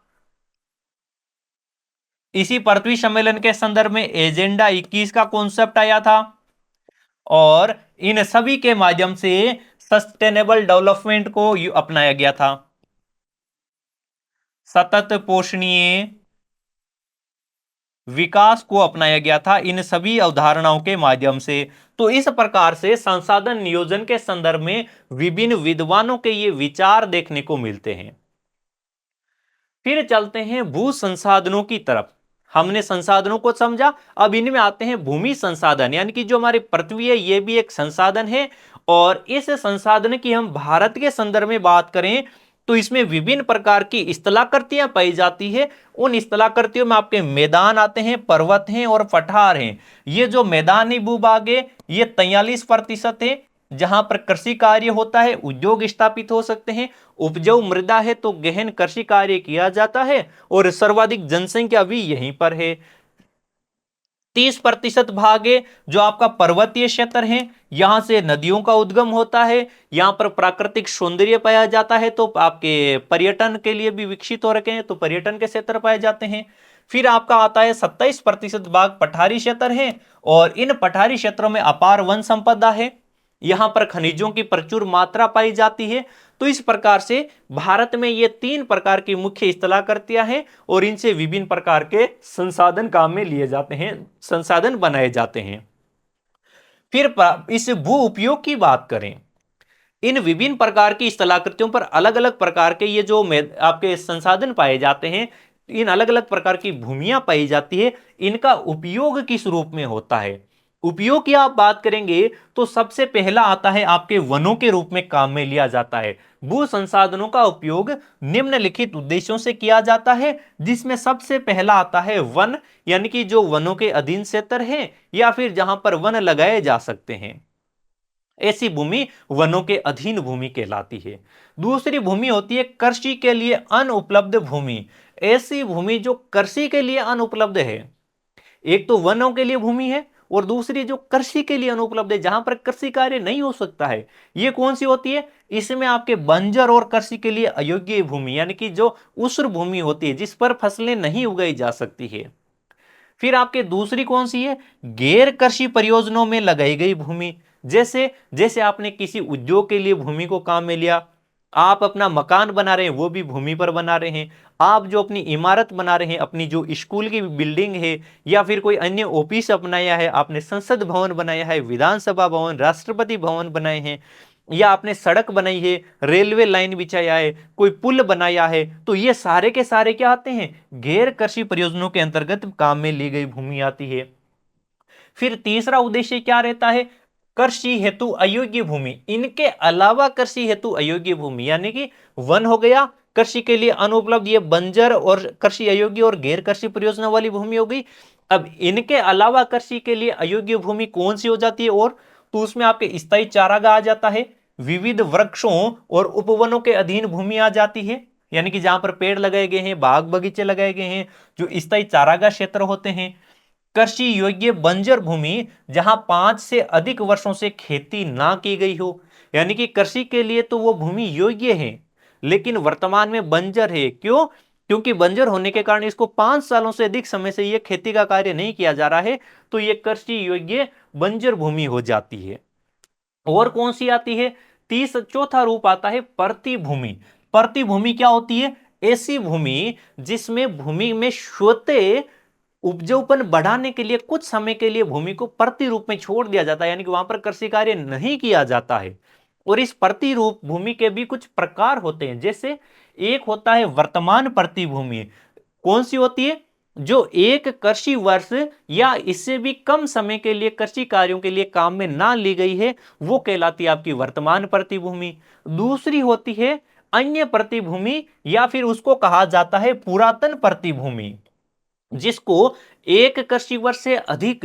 इसी पृथ्वी सम्मेलन के संदर्भ में एजेंडा 21 का कॉन्सेप्ट आया था, और इन सभी के माध्यम से सस्टेनेबल डेवलपमेंट को अपनाया गया था। सतत पोषणीय विकास को अपनाया गया था इन सभी अवधारणाओं के माध्यम से। तो इस प्रकार से संसाधन नियोजन के संदर्भ में विभिन्न विद्वानों के ये विचार देखने को मिलते हैं। फिर चलते हैं भू संसाधनों की तरफ। हमने संसाधनों को समझा, अब इनमें आते हैं भूमि संसाधन, यानी कि जो हमारी पृथ्वी है ये भी एक संसाधन है। और इस संसाधन की हम भारत के संदर्भ में बात करें तो इसमें विभिन्न प्रकार की स्थलाकृतियां पाई जाती है। उन स्थलाकृतियों में आपके मैदान आते हैं, पर्वत हैं और पठार हैं। ये जो मैदानी भूभाग है ये 43% है, जहां पर कृषि कार्य होता है, उद्योग स्थापित हो सकते हैं। उपजाऊ मृदा है तो गहन कृषि कार्य किया जाता है, और सर्वाधिक जनसंख्या भी यहीं पर है। 30% भाग है जो आपका पर्वतीय क्षेत्र है, यहां से नदियों का उद्गम होता है, यहां पर प्राकृतिक सौंदर्य पाया जाता है, तो आपके पर्यटन के लिए भी विकसित हो रखे हैं, तो पर्यटन के क्षेत्र पाए जाते हैं। फिर आपका आता है 27% भाग पठारी क्षेत्र है, और इन पठारी क्षेत्रों में अपार वन संपदा है, यहां पर खनिजों की प्रचुर मात्रा पाई जाती है। तो इस प्रकार से भारत में ये 3 प्रकार की मुख्य स्थलाकृतियां हैं, और इनसे विभिन्न प्रकार के संसाधन काम में लिए जाते हैं, संसाधन बनाए जाते हैं। फिर इस भू उपयोग की बात करें, इन विभिन्न प्रकार की स्थलाकृतियों पर अलग अलग प्रकार के ये जो आपके संसाधन पाए जाते हैं, इन अलग अलग प्रकार की भूमियां पाई जाती है, इनका उपयोग किस रूप में होता है? उपयोग की आप बात करेंगे तो सबसे पहला आता है आपके वनों के रूप में काम में लिया जाता है। भू संसाधनों का उपयोग निम्नलिखित उद्देश्यों से किया जाता है, जिसमें सबसे पहला आता है वन, यानी कि जो वनों के अधीन क्षेत्र है या फिर जहां पर वन लगाए जा सकते हैं, ऐसी भूमि वनों के अधीन भूमि कहलाती है। दूसरी भूमि होती है कृषि के लिए अनुपलब्ध भूमि, ऐसी भूमि जो कृषि के लिए अनुपलब्ध है। एक तो वनों के लिए भूमि है, और दूसरी जो कृषि के लिए अनुपलब्ध है, जहां पर कृषि कार्य नहीं हो सकता है, ये कौन सी होती है? इसमें आपके बंजर और कृषि के लिए अयोग्य भूमि, यानी कि जो उस्र भूमि होती है जिस पर फसलें नहीं उगाई जा सकती है। फिर आपके दूसरी कौन सी है? गैर कृषि परियोजनाओं में लगाई गई भूमि। जैसे जैसे आपने किसी उद्योग के लिए भूमि को काम में लिया, आप अपना मकान बना रहे हैं वो भी भूमि पर बना रहे हैं, आप जो अपनी इमारत बना रहे हैं, अपनी जो स्कूल की बिल्डिंग है, या फिर कोई अन्य ऑफिस अपनाया है, आपने संसद भवन बनाया है, विधानसभा भवन, राष्ट्रपति भवन बनाए हैं, या आपने सड़क बनाई है, रेलवे लाइन बिछाया है, कोई पुल बनाया है, तो ये सारे के सारे क्या आते हैं? गैर कृषि परियोजनाओं के अंतर्गत काम में ली गई भूमि आती है। फिर तीसरा उद्देश्य क्या रहता है? कृषि हेतु अयोग्य भूमि। इनके अलावा कृषि हेतु अयोग्य भूमि, यानी कि वन हो गया कृषि के लिए अनुपलब्ध, ये बंजर और कृषि अयोग्य और गैर कृषि परियोजना वाली भूमि हो गई। अब इनके अलावा कृषि के लिए अयोग्य भूमि कौन सी हो जाती है? और तो उसमें आपके स्थायी चारागाह आ जाता है, विविध वृक्षों और उपवनों के अधीन भूमि आ जाती है, यानी कि जहां पर पेड़ लगाए गए हैं, बाग बगीचे लगाए गए हैं, जो स्थायी चारागाह क्षेत्र होते हैं। कृषि योग्य बंजर भूमि, जहां 5 से अधिक वर्षों से खेती ना की गई हो, यानी कि कृषि के लिए तो वो भूमि योग्य है लेकिन वर्तमान में बंजर है। क्यों? क्योंकि बंजर होने के कारण इसको 5 सालों से अधिक समय से ये खेती का कार्य नहीं किया जा रहा है, तो ये कृषि योग्य बंजर भूमि हो जाती है। और कौन सी आती है? चौथा रूप आता है प्रतिभूमि। प्रतिभूमि क्या होती है? ऐसी भूमि जिसमें भूमि में स्वतः उपजाऊपन बढ़ाने के लिए कुछ समय के लिए भूमि को प्रति रूप में छोड़ दिया जाता है, यानी कि वहां पर कृषि कार्य नहीं किया जाता है। और इस प्रतिरूप भूमि के भी कुछ प्रकार होते हैं, जैसे एक होता है वर्तमान प्रतिभूमि। कौन सी होती है? जो एक कृषि वर्ष या इससे भी कम समय के लिए कृषि कार्यों के लिए काम में ना ली गई है, वो कहलाती है आपकी वर्तमान प्रतिभूमि। दूसरी होती है अन्य प्रतिभूमि, या फिर उसको कहा जाता है पुरातन प्रतिभूमि, जिसको एक कृषि वर्ष से अधिक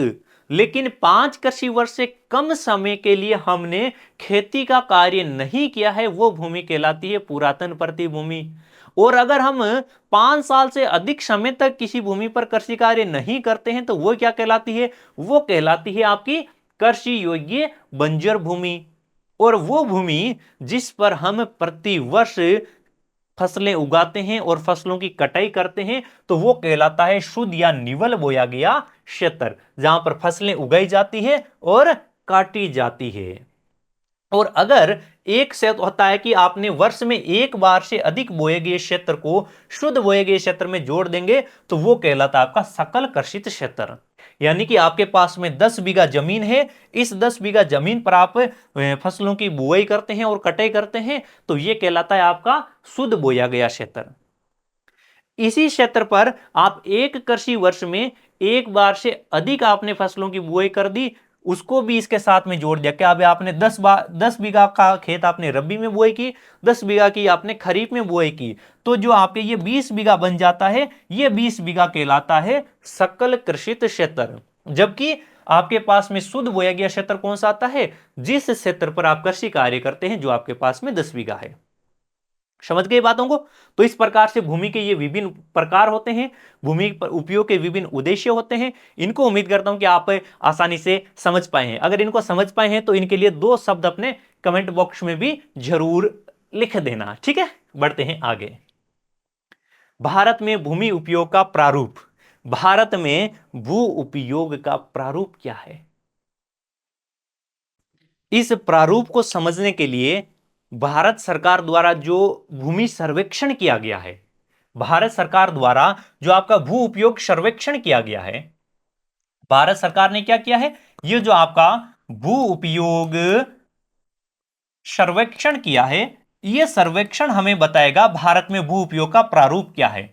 लेकिन 5 कृषि वर्ष से कम समय के लिए हमने खेती का कार्य नहीं किया है, वो भूमि कहलाती है पुरातन प्रतिभूमि। और अगर हम 5 साल से अधिक समय तक किसी भूमि पर कृषि कार्य नहीं करते हैं तो वो क्या कहलाती है? वो कहलाती है आपकी कृषि योग्य बंजर भूमि। और वो भूमि जिस पर हम प्रति वर्ष फसलें उगाते हैं और फसलों की कटाई करते हैं तो वो कहलाता है शुद्ध या निवल बोया गया क्षेत्र, जहां पर फसलें उगाई जाती है और काटी जाती है। और अगर एक से होता है कि आपने वर्ष में एक बार से अधिक बोए गए क्षेत्र को शुद्ध बोए गए क्षेत्र में जोड़ देंगे तो वो कहलाता है आपका सकल कृषित क्षेत्र। यानी कि आपके पास में 10 बीघा जमीन है, इस 10 बीघा जमीन पर आप फसलों की बुआई करते हैं और कटाई करते हैं तो ये कहलाता है आपका शुद्ध बोया गया क्षेत्र। इसी क्षेत्र पर आप एक कृषि वर्ष में एक बार से अधिक आपने फसलों की बुआई कर दी, उसको भी इसके साथ में जोड़ दिया। क्या अभी आपने 10 बीघा का खेत आपने रबी में बुआई की, 10 बीघा की आपने खरीफ में बुआई की, तो जो आपके ये 20 बीघा बन जाता है, ये 20 बीघा कहलाता है सकल कृषित क्षेत्र। जबकि आपके पास में शुद्ध बोया गया क्षेत्र कौन सा आता है? जिस क्षेत्र पर आप कृषि कार्य करते हैं, जो आपके पास में 10 बीघा है। समझ गए बातों को? तो इस प्रकार से भूमि के ये विभिन्न प्रकार होते हैं, भूमि पर उपयोग के विभिन्न उद्देश्य होते हैं। इनको उम्मीद करता हूं कि आप आसानी से समझ पाए हैं। अगर इनको समझ पाए हैं तो इनके लिए 2 शब्द अपने कमेंट बॉक्स में भी जरूर लिख देना, ठीक है? बढ़ते हैं आगे। भारत में भूमि उपयोग का प्रारूप। भारत में भू उपयोग का प्रारूप क्या है? इस प्रारूप को समझने के लिए भारत सरकार द्वारा जो भूमि सर्वेक्षण किया गया है, भारत सरकार द्वारा जो आपका भू उपयोग सर्वेक्षण किया गया है, भारत सरकार ने क्या किया है? ये जो आपका भू उपयोग सर्वेक्षण किया है, यह सर्वेक्षण हमें बताएगा भारत में भू उपयोग का प्रारूप क्या है।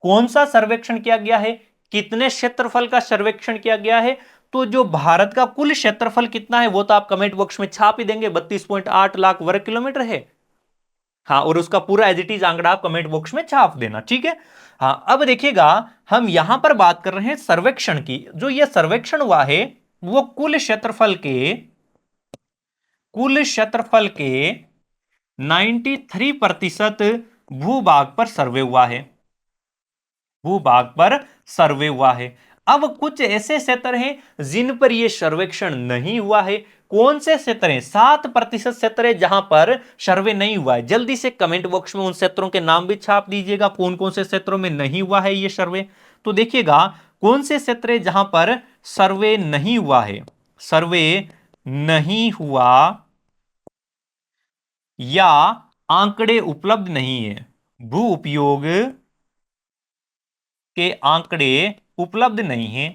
कौन सा सर्वेक्षण किया गया है? कितने क्षेत्रफल का सर्वेक्षण किया गया है? तो जो भारत का कुल क्षेत्रफल कितना है वो तो आप कमेंट बॉक्स में छाप ही देंगे, 32.8 लाख वर्ग किलोमीटर है। हाँ, और उसका पूरा एज इट इज आंकड़ा आप कमेंट बॉक्स में छाप देना, ठीक है? हाँ, अब देखिएगा, हम यहां पर बात कर रहे हैं सर्वेक्षण की। जो ये सर्वेक्षण हुआ है वो कुल क्षेत्रफल के 93% भूभाग पर सर्वे हुआ है, भूभाग पर सर्वे हुआ है। अब कुछ ऐसे क्षेत्र हैं जिन पर यह सर्वेक्षण नहीं हुआ है। कौन से क्षेत्र हैं? 7% क्षेत्र है जहां पर सर्वे नहीं हुआ है। जल्दी से कमेंट बॉक्स में उन क्षेत्रों के नाम भी छाप दीजिएगा, कौन कौन से क्षेत्रों में नहीं हुआ है यह सर्वे। तो देखिएगा कौन से क्षेत्र है जहां पर सर्वे नहीं हुआ है, सर्वे नहीं हुआ या आंकड़े उपलब्ध नहीं है, भू उपयोग के आंकड़े उपलब्ध नहीं है,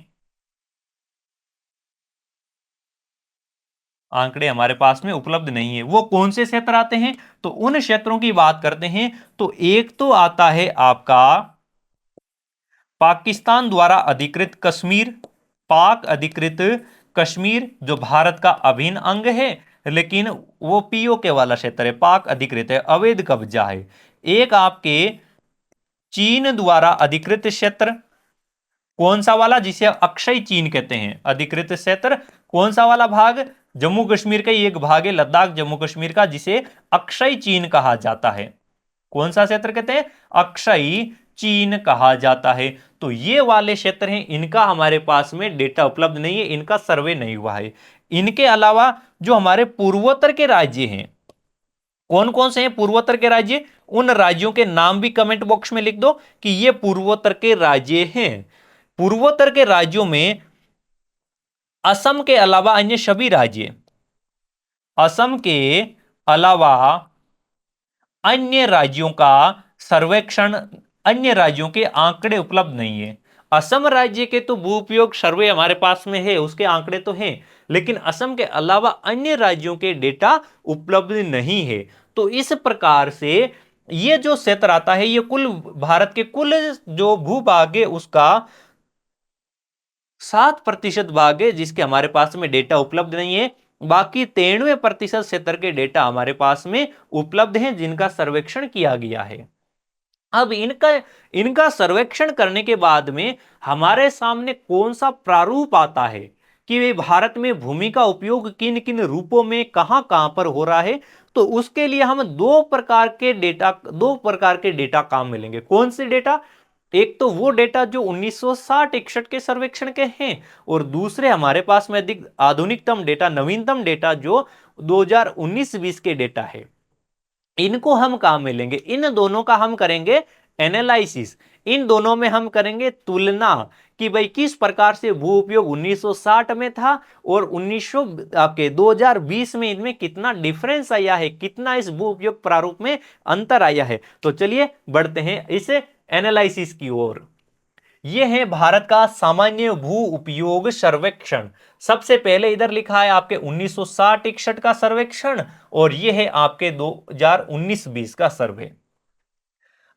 आंकड़े हमारे पास में उपलब्ध नहीं है। वो कौन से क्षेत्र आते हैं? तो उन क्षेत्रों की बात करते हैं। तो एक तो आता है आपका पाकिस्तान द्वारा अधिकृत कश्मीर, पाक अधिकृत कश्मीर जो भारत का अभिन्न अंग है, लेकिन वो पीओके वाला क्षेत्र है, पाक अधिकृत है, अवैध कब्जा है। एक आपके चीन द्वारा अधिकृत क्षेत्र, कौन सा वाला? जिसे अक्षय चीन कहते हैं। अधिकृत क्षेत्र कौन सा वाला भाग? जम्मू कश्मीर का ही एक भाग है, लद्दाख जम्मू कश्मीर का, जिसे अक्षय चीन कहा जाता है। कौन सा क्षेत्र कहते हैं? अक्षय चीन कहा जाता है। तो ये वाले क्षेत्र हैं, इनका हमारे पास में डेटा उपलब्ध नहीं है, इनका सर्वे नहीं हुआ है। इनके अलावा जो हमारे पूर्वोत्तर के राज्य हैं, कौन कौन से हैं पूर्वोत्तर के राज्य? उन राज्यों के नाम भी कमेंट बॉक्स में लिख दो कि ये पूर्वोत्तर के राज्य हैं। पूर्वोत्तर के राज्यों में असम के अलावा अन्य सभी राज्य, असम के अलावा अन्य राज्यों का सर्वेक्षण, अन्य राज्यों के आंकड़े उपलब्ध नहीं है। असम राज्य के तो भू उपयोग सर्वे हमारे पास में है, उसके आंकड़े तो हैं, लेकिन असम के अलावा अन्य राज्यों के डेटा उपलब्ध नहीं है। तो इस प्रकार से ये जो क्षेत्र आता है, ये कुल भारत के कुल जो भूभाग है उसका 7% भाग है जिसके हमारे पास में डेटा उपलब्ध नहीं है। बाकी 93% क्षेत्र के डेटा हमारे पास में उपलब्ध हैं जिनका सर्वेक्षण किया गया है। अब इनका इनका सर्वेक्षण करने के बाद में हमारे सामने कौन सा प्रारूप आता है कि वे भारत में भूमि का उपयोग किन किन रूपों में कहां कहां पर हो रहा है, तो उसके लिए हम दो प्रकार के डेटा काम में लेंगे। कौन से डेटा? एक तो वो डेटा जो 1960-61 के सर्वेक्षण के हैं, और दूसरे हमारे पास में अधिक आधुनिकतम डेटा, नवीनतम डेटा जो 2019-20 के डेटा है। इनको हम काम में लेंगे। इन दोनों का हम करेंगे एनालिसिस। इन दोनों में हम करेंगे तुलना कि भाई किस प्रकार से भू उपयोग 1960 में था और 2020 में इनमें कितना डिफरेंस आया है, कितना इस भू उपयोग प्रारूप में अंतर आया है। तो चलिए बढ़ते हैं इस एनालिसिस की ओर। यह है भारत का सामान्य भू उपयोग सर्वेक्षण। सबसे पहले इधर लिखा है आपके 1960-61 का सर्वेक्षण, और यह है आपके 2019-20 का सर्वे।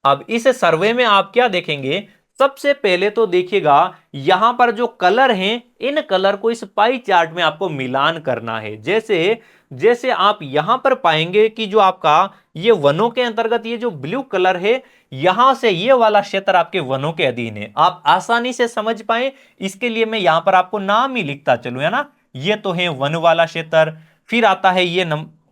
अब इस सर्वे में आप क्या देखेंगे? सबसे पहले तो देखिएगा यहां पर जो कलर हैं, इन कलर को इस पाई चार्ट में आपको मिलान करना है। जैसे जैसे आप यहां पर पाएंगे कि जो आपका ये वनों के अंतर्गत ये जो ब्लू कलर है, यहां से ये वाला क्षेत्र आपके वनों के अधीन है। आप आसानी से समझ पाए इसके लिए मैं यहां पर आपको नाम ही लिखता चलूं, है ना। ये तो है वन वाला क्षेत्र। फिर आता है ये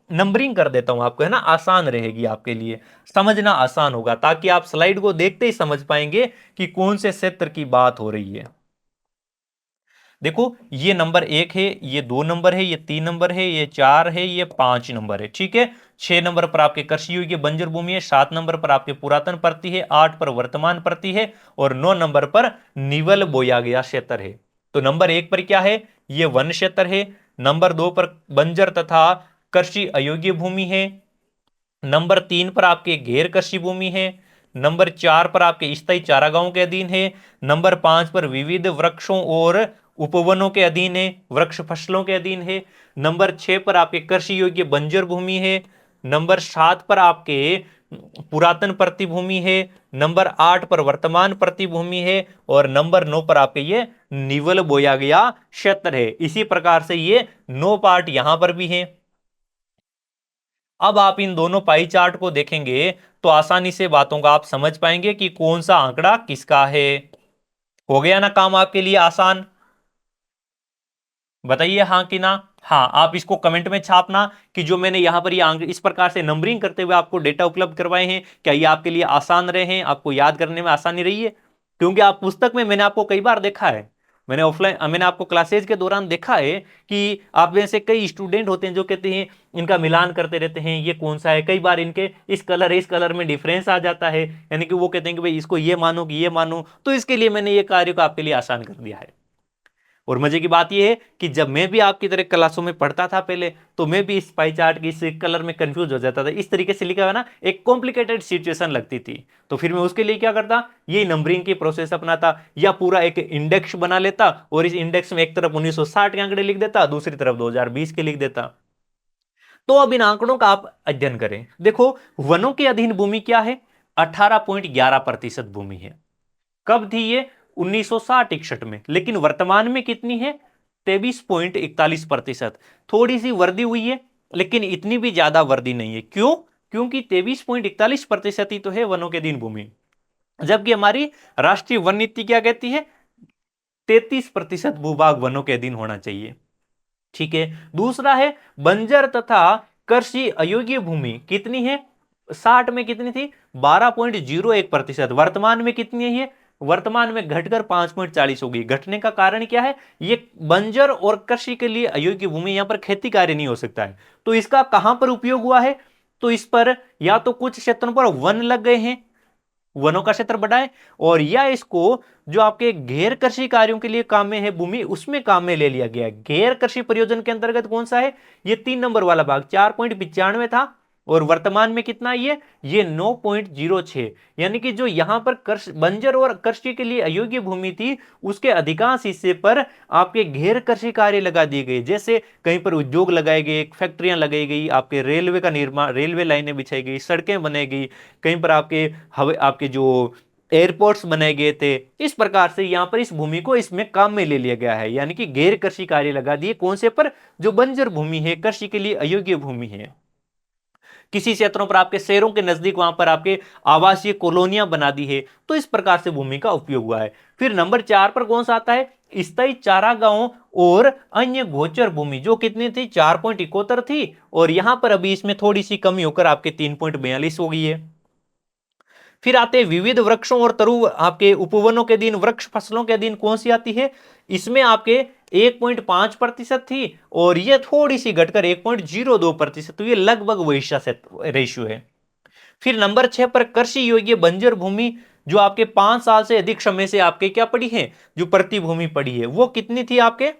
नंबरिंग कर देता हूं आपको, है ना, आसान रहेगी आपके लिए, समझना आसान होगा, ताकि आप स्लाइड को देखते ही समझ पाएंगे कि कौन से क्षेत्र की बात हो रही है। देखो ये नंबर 1 है, ये 2 नंबर है, ये 3 नंबर है, ये 4 है, ये 5 नंबर है, ठीक है। 6 नंबर पर आपके कृषि योग्य बंजर भूमि है, 7 नंबर पर आपके पुरातन प्रति है, 8 पर वर्तमान प्रति है, और 9 नंबर पर निवल बोया गया क्षेत्र है। तो नंबर 1 पर क्या है? ये वन क्षेत्र है। नंबर 2 पर बंजर तथा कृषि अयोग्य भूमि है। नंबर 3 पर आपके गैर कृषि भूमि है। नंबर 4 पर आपके स्थायी चारागाहों के अधीन है। नंबर 5 पर विविध वृक्षों और उपवनों के अधीन है, वृक्ष फसलों के अधीन है। नंबर 6 पर आपके कृषि योग्य बंजर भूमि है। नंबर 7 पर आपके पुरातन प्रतिभूमि है। नंबर 8 पर वर्तमान प्रतिभूमि है, और नंबर 9 पर आपके ये निवल बोया गया क्षेत्र है। इसी प्रकार से ये 9 पार्ट यहां पर भी है। अब आप इन दोनों पाई चार्ट को देखेंगे तो आसानी से बातों का आप समझ पाएंगे कि कौन सा आंकड़ा किसका है। हो गया ना काम आपके लिए आसान? बताइए हाँ कि ना। हाँ, आप इसको कमेंट में छापना कि जो मैंने यहां पर ये इस प्रकार से नंबरिंग करते हुए आपको डेटा उपलब्ध करवाए हैं, क्या ये आपके लिए आसान रहे हैं, आपको याद करने में आसानी रही है? क्योंकि आप पुस्तक में मैंने आपको कई बार देखा है, मैंने आपको क्लासेज के दौरान देखा है कि आप में से कई स्टूडेंट होते हैं जो कहते हैं इनका मिलान करते रहते हैं, ये कौन सा है, कई बार इनके इस कलर में डिफरेंस आ जाता है, यानी कि वो कहते हैं कि भाई इसको ये मानो कि ये मानो। तो इसके लिए मैंने ये कार्य को आपके लिए आसान कर दिया है। और मजे की बात यह है कि जब मैं भी आपकी तरह क्लासों में पढ़ता था पहले, तो मैं भी इस पाई चार्ट की इस कलर में कंफ्यूज हो जाता था। इस तरीके से लिखा हुआ ना, एक कॉम्प्लिकेटेड सिचुएशन लगती थी। तो फिर मैं उसके लिए क्या करता, ये नंबरिंग की प्रोसेस अपनाता, या पूरा एक इंडेक्स बना लेता, और इस इंडेक्स में एक तरफ 1960 के आंकड़े लिख देता, दूसरी तरफ 2020 के लिख देता। तो अब इन आंकड़ों का आप अध्ययन करें। देखो वनों के अधीन भूमि क्या है? 18.11% भूमि है। कब थी ये? 1960-61 में। लेकिन वर्तमान में कितनी है? 23.41%। थोड़ी सी वृद्धि हुई है, लेकिन इतनी भी ज्यादा वृद्धि नहीं है। क्यों? क्योंकि 23.41% ही तो है वनों के अधीन भूमि, जबकि हमारी राष्ट्रीय वन नीति क्या कहती है? 33% भूभाग वनों के अधीन होना चाहिए। ठीक है। दूसरा है बंजर तथा कृषि अयोग्य भूमि कितनी है? 60 में कितनी थी? 12.01%। वर्तमान में कितनी है? वर्तमान में घटकर 5.40 होगी। घटने का कारण क्या है? ये बंजर और कृषि के लिए अयोग्य भूमि, यहां पर खेती कार्य नहीं हो सकता है। तो इसका कहां पर उपयोग हुआ है? तो इस पर या तो कुछ क्षेत्रों पर वन लग गए हैं, वनों का क्षेत्र बढ़ाए, और या इसको जो आपके गैर कृषि कार्यों के लिए काम में है भूमि, उसमें काम में ले लिया गया। गैर कृषि प्रयोजन के अंतर्गत कौन सा है? ये 3 नंबर वाला भाग 4.95 था, और वर्तमान में कितना ये 9.06। यानी कि जो यहां पर बंजर और कृषि के लिए अयोग्य भूमि थी, उसके अधिकांश हिस्से पर आपके गैर कृषि कार्य लगा दिए गए। जैसे कहीं पर उद्योग लगाए गए, फैक्ट्रियां लगाई गई, आपके रेलवे का निर्माण, रेलवे लाइनें बिछाई गई, सड़कें बनाई गई, कहीं पर आपके जो एयरपोर्ट्स बनाए गए थे। इस प्रकार से यहां पर इस भूमि को इसमें काम में ले लिया गया है, यानी कि गैर कृषि कार्य लगा दिए। कौन से पर? जो बंजर भूमि है, कृषि के लिए अयोग्य भूमि है। किसी क्षेत्रों पर आपके शहरों के नजदीक वहां पर आपके आवासीय कॉलोनियां बना दी है, तो इस प्रकार से भूमि का उपयोग हुआ है। फिर नंबर 4 पर कौन सा आता है? स्थायी चारागाहों और अन्य गोचर भूमि, जो कितनी थी? 4.71 थी, और यहां पर अभी इसमें थोड़ी सी कमी होकर आपके 3.42 हो गई है। फिर आते हैं विविध वृक्षों और तरु आपके उपवनों के अधीन, वृक्ष फसलों के अधीन कौन सी आती है? इसमें आपके 1.5% थी, और ये थोड़ी सी घटकर 1.02%, तो ये लगभग वही रेशियो है। फिर नंबर 6 पर कृषि योग्य बंजर भूमि, जो आपके 5 साल से अधिक समय से आपके क्या पड़ी है, जो प्रतिभूमि पड़ी है, वो कितनी थी? आपके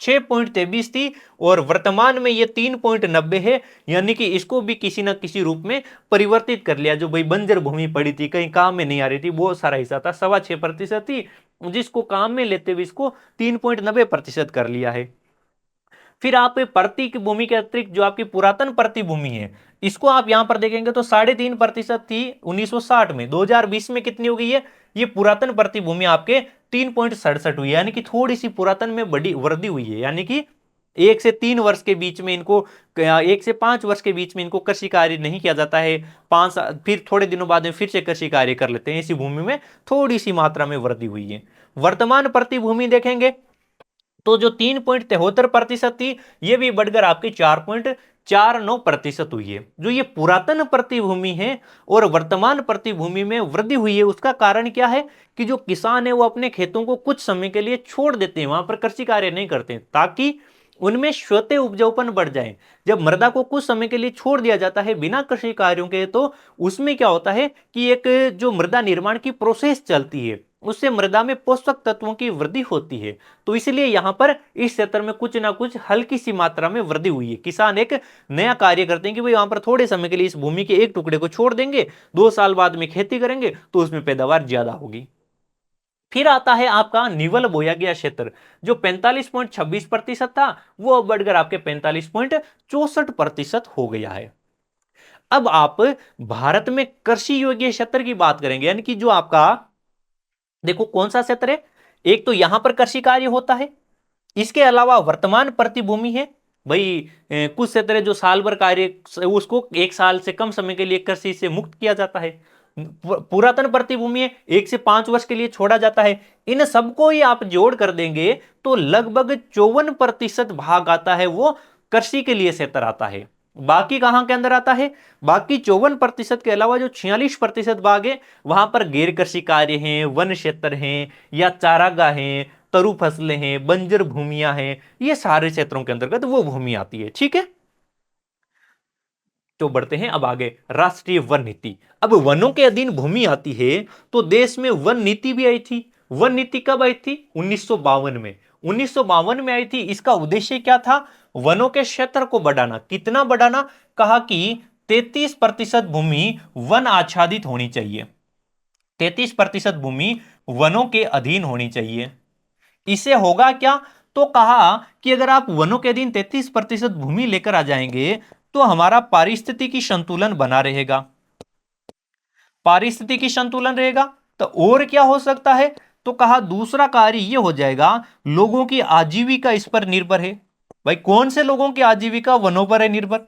6.23 थी, और वर्तमान में ये 3.90 है। यानी कि इसको भी किसी ना किसी रूप में परिवर्तित कर लिया। जो भाई बंजर भूमि पड़ी थी, कहीं काम में नहीं आ रही थी, वो सारा हिस्सा था 6.25% थी, जिसको काम में लेते हुए इसको 3.90% कर लिया है। फिर आप प्रति की भूमि के अतिरिक्त जो आपकी पुरातन प्रति भूमि है, इसको आप यहां पर देखेंगे तो 3.5% थी 1960 में। 2020 में कितनी हो गई है? ये पुरातन प्रति भूमि आपके 3.67 हुई है, यानी कि थोड़ी सी पुरातन में बड़ी वृद्धि हुई है। यानी कि 1 से 3 वर्ष के बीच में इनको, 1 से 5 वर्ष के बीच में इनको कृषि कार्य नहीं किया जाता है। 5 फिर थोड़े दिनों बाद में फिर से कृषि कार्य कर लेते हैं। इसी भूमि में थोड़ी सी मात्रा में वृद्धि हुई है। वर्तमान प्रति भूमि देखेंगे तो जो 3.73% थी, ये भी बढ़कर आपकी 4.49% हुई है। जो ये पुरातन प्रतिभूमि है और वर्तमान प्रतिभूमि में वृद्धि हुई है, उसका कारण क्या है? कि जो किसान है वो अपने खेतों को कुछ समय के लिए छोड़ देते हैं, वहां पर कृषि कार्य नहीं करते, ताकि उनमें स्वतः उपजाऊपन बढ़ जाए। जब मृदा को कुछ समय के लिए छोड़ दिया जाता है बिना कृषि कार्यों के, तो उसमें क्या होता है कि एक जो मृदा निर्माण की प्रोसेस चलती है, उससे मृदा में पोषक तत्वों की वृद्धि होती है। तो इसलिए यहां पर इस क्षेत्र में कुछ ना कुछ हल्की सी मात्रा में वृद्धि हुई है। किसान एक नया कार्य करते हैं कि भाई वहां पर थोड़े समय के लिए इस भूमि के एक टुकड़े को छोड़ देंगे, 2 साल बाद में खेती करेंगे, तो उसमें पैदावार ज्यादा होगी। फिर आता है आपका निवल बोया गया क्षेत्र, जो 45.26% था, वो अब बढ़कर आपके 45.64% हो गया है। अब आप भारत में कृषि योग्य क्षेत्र की बात करेंगे, यानी कि जो आपका देखो कौन सा क्षेत्र है। एक तो यहां पर कृषि कार्य होता है, इसके अलावा वर्तमान प्रतिभूमि है। भाई कुछ क्षेत्र है जो साल भर कार्य, उसको 1 साल से कम समय के लिए कृषि से मुक्त किया जाता है। पुरातन प्रतिभूमि है, 1 से 5 वर्ष के लिए छोड़ा जाता है। इन सबको ही आप जोड़ कर देंगे तो लगभग 54% भाग आता है, वो कृषि के लिए क्षेत्र आता है। बाकी कहां के अंदर आता है? बाकी 54% के अलावा जो 46% भाग है, वहां पर गैर कृषि कार्य हैं, वन क्षेत्र हैं, या चारागाह हैं, तरु फसलें हैं, बंजर भूमियां हैं, ये सारे क्षेत्रों के अंतर्गत वो भूमि आती है। ठीक है, तो बढ़ते हैं अब आगे। राष्ट्रीय वन नीति। अब वनों के अधीन भूमि आती है तो देश में वन नीति भी आई थी। वन नीति कब आई थी? 1952 में। 1952 में आई थी। इसका उद्देश्य क्या था? वनों के क्षेत्र को बढ़ाना। कितना बढ़ाना? कहा कि 33% भूमि वन आच्छादित होनी चाहिए। 33% भूमि वनों के अधीन होनी चाहिए। इससे होगा क्या? तो कहा कि अगर आप वनों के अधीन 33% भूमि लेकर आ जाएंगे तो हमारा पारिस्थितिकी संतुलन बना रहेगा। पारिस्थितिकी संतुलन रहेगा तो और क्या हो सकता है? तो कहा दूसरा कार्य यह हो जाएगा, लोगों की आजीविका इस पर निर्भर है। भाई कौन से लोगों की आजीविका? वनों पर है निर्भर।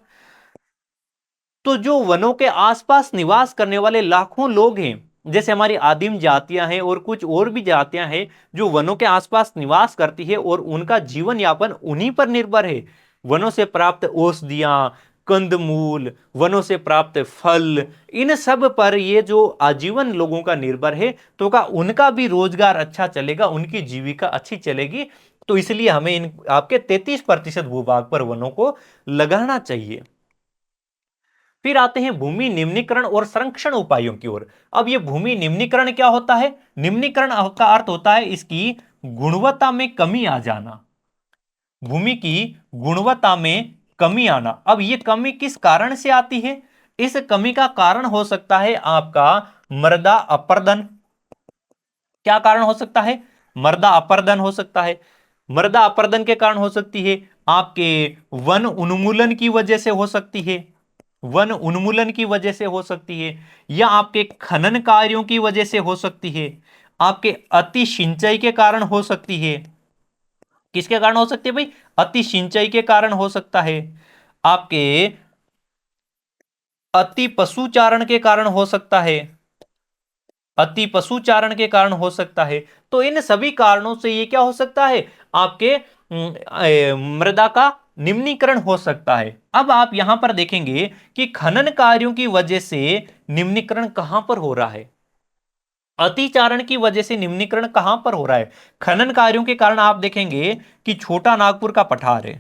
तो जो वनों के आसपास निवास करने वाले लाखों लोग हैं, जैसे हमारी आदिम जातियां हैं और कुछ और भी जातियां हैं जो वनों के आसपास निवास करती है, और उनका जीवन यापन उन्हीं पर निर्भर है। वनों से प्राप्त औषधियां, कंदमूल, वनों से प्राप्त फल, इन सब पर ये जो आजीवन लोगों का निर्भर है, तो का उनका भी रोजगार अच्छा चलेगा, उनकी जीविका अच्छी चलेगी। तो इसलिए हमें इन आपके 33% भूभाग पर वनों को लगाना चाहिए। फिर आते हैं भूमि निम्नीकरण और संरक्षण उपायों की ओर। अब ये भूमि निम्नीकरण क्या होता है? निम्नीकरण का अर्थ होता है इसकी गुणवत्ता में कमी आ जाना। भूमि की गुणवत्ता में कमी आना। अब ये कमी किस कारण से आती है? इस कमी का कारण हो सकता है आपका मृदा अपरदन। क्या कारण हो सकता है? मृदा अपरदन हो सकता है। मृदा अपरदन के कारण हो सकती है, आपके वन उन्मूलन की वजह से हो सकती है। वन उन्मूलन की वजह से हो सकती है, या आपके खनन कार्यों की वजह से हो सकती है, आपके अति सिंचाई के कारण हो सकती है। किसके कारण हो सकती है भाई? अति सिंचाई के कारण हो सकता है, आपके अति पशुचारण के कारण हो सकता है, अति पशुचारण के कारण हो सकता है। तो इन सभी कारणों से ये क्या हो सकता है? आपके मृदा का निम्नीकरण हो सकता है। अब आप यहां पर देखेंगे कि खनन कार्यों की वजह से निम्नीकरण कहां पर हो रहा है? अतिचारण की वजह से निम्नीकरण कहां पर हो रहा है? खनन कार्यों के कारण आप देखेंगे कि छोटा नागपुर का पठार है,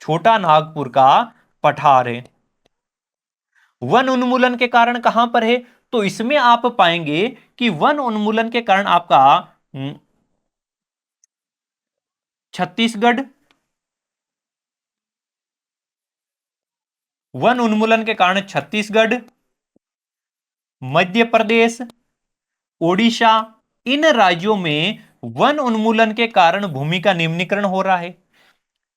छोटा नागपुर का पठार है। वन उन्मूलन के कारण कहां पर है? तो इसमें आप पाएंगे कि वन उन्मूलन के कारण आपका छत्तीसगढ़, वन उन्मूलन के कारण छत्तीसगढ़, मध्य प्रदेश, ओडिशा, इन राज्यों में वन उन्मूलन के कारण भूमि का निम्नीकरण हो रहा है।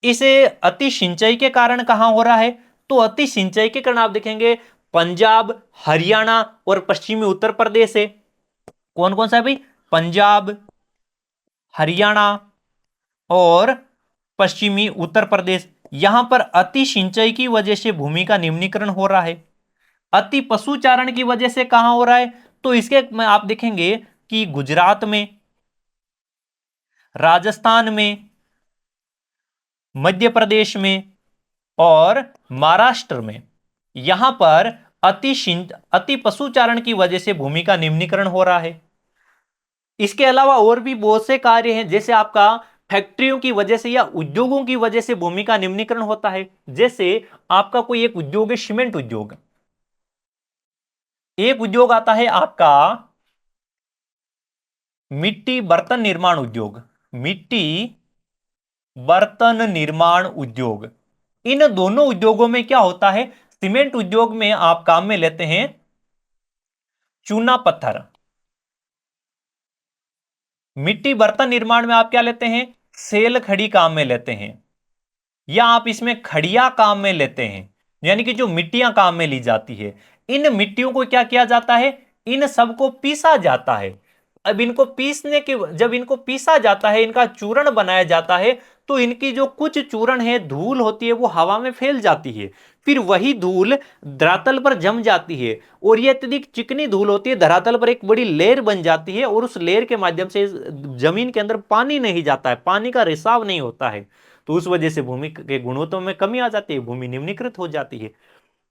इसे अति सिंचाई के कारण कहां हो रहा है? तो अति सिंचाई के कारण आप देखेंगे पंजाब, हरियाणा और पश्चिमी उत्तर प्रदेश है। कौन कौन सा है भाई? पंजाब, हरियाणा और पश्चिमी उत्तर प्रदेश। यहां पर अति सिंचाई की वजह से भूमि का निम्नीकरण हो रहा है। अति पशुचारण की वजह से कहां हो रहा है? तो इसके में आप देखेंगे कि गुजरात में, राजस्थान में, मध्य प्रदेश में और महाराष्ट्र में, यहां पर अति पशुचारण की वजह से भूमि का निम्नीकरण हो रहा है। इसके अलावा और भी बहुत से कार्य हैं, जैसे आपका फैक्ट्रियों की वजह से या उद्योगों की वजह से भूमि का निम्नीकरण होता है। जैसे आपका कोई एक उद्योग है, सीमेंट उद्योग, एक उद्योग आता है आपका मिट्टी बर्तन निर्माण उद्योग, मिट्टी बर्तन निर्माण उद्योग। इन दोनों उद्योगों में क्या होता है? सीमेंट उद्योग में आप काम में लेते हैं चूना पत्थर, मिट्टी बर्तन निर्माण में आप क्या लेते हैं? सेल खड़ी काम में लेते हैं, या आप इसमें खड़िया काम में लेते हैं, यानी कि जो मिट्टियां काम में ली जाती है। इन मिट्टियों को क्या किया जाता है? इन सबको पीसा जाता है। अब इनको पीसने के जब इनको पीसा जाता है, इनका चूर्ण बनाया जाता है, तो इनकी जो कुछ चूर्ण है, धूल होती है, वो हवा में फैल जाती है। फिर वही धूल धरातल पर जम जाती है, और ये अत्यधिक चिकनी धूल होती है, धरातल पर एक बड़ी लेयर बन जाती है, और उस लेयर के माध्यम से जमीन के अंदर पानी नहीं जाता है, पानी का रिसाव नहीं होता है। तो उस वजह से भूमि के गुणवत्ता में कमी आ जाती है, भूमि निम्नीकृत हो जाती है।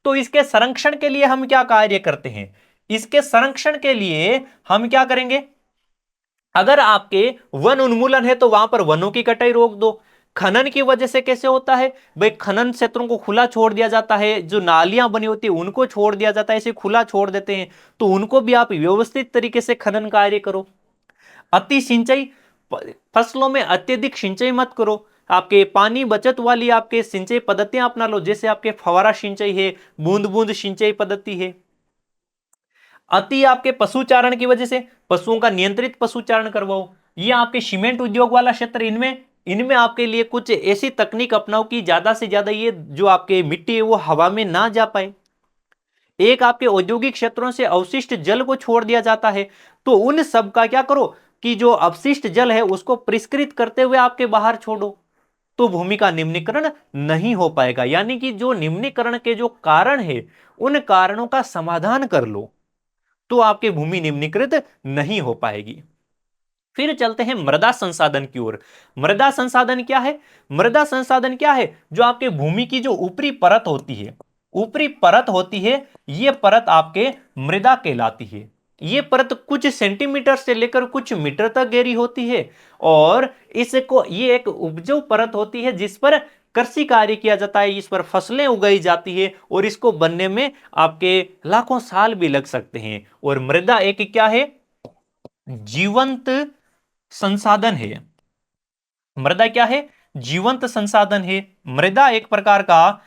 तो इसके संरक्षण के लिए हम क्या कार्य करते हैं? इसके संरक्षण के लिए हम क्या करेंगे? अगर आपके वन उन्मूलन है तो वहां पर वनों की कटाई रोक दो। खनन की वजह से कैसे होता है भाई? खनन क्षेत्रों को खुला छोड़ दिया जाता है, जो नालियां बनी होती है उनको छोड़ दिया जाता है, ऐसे खुला छोड़ देते हैं, तो उनको भी आप व्यवस्थित तरीके से खनन कार्य करो। अति सिंचाई, फसलों में अत्यधिक सिंचाई मत करो, आपके पानी बचत वाली आपके सिंचाई पद्धतियां अपना लो, जैसे आपके फवारा सिंचाई है, बूंद बूंद सिंचाई पद्धति है। अति आपके पशुचारण की वजह से पशुओं का नियंत्रित पशुचारण करवाओ। ये आपके सीमेंट उद्योग वाला क्षेत्र, इनमें इनमें आपके लिए कुछ ऐसी तकनीक अपनाओ कि ज्यादा से ज्यादा ये जो आपके मिट्टी है वो हवा में ना जा पाए। एक आपके औद्योगिक क्षेत्रों से अवशिष्ट जल को छोड़ दिया जाता है, तो उन सब का क्या करो कि जो अपशिष्ट जल है उसको परिष्कृत करते हुए आपके बाहर छोड़ो, तो भूमि का निम्नीकरण नहीं हो पाएगा। यानी कि जो निम्नीकरण के जो कारण है, उन कारणों का समाधान कर लो, तो आपकी भूमि निम्नीकृत नहीं हो पाएगी। फिर चलते हैं मृदा संसाधन की ओर। मृदा संसाधन क्या है? मृदा संसाधन क्या है? जो आपके भूमि की जो ऊपरी परत होती है, ऊपरी परत होती है, यह परत आपके मृदा कहलाती है। यह परत कुछ सेंटीमीटर से लेकर कुछ मीटर तक गहरी होती है, और इसको ये एक उपजाऊ परत होती है जिस पर कृषि कार्य किया जाता है, इस पर फसलें उगाई जाती है, और इसको बनने में आपके लाखों साल भी लग सकते हैं। और मृदा एक क्या है? जीवंत संसाधन है। मृदा क्या है? जीवंत संसाधन है। मृदा एक प्रकार का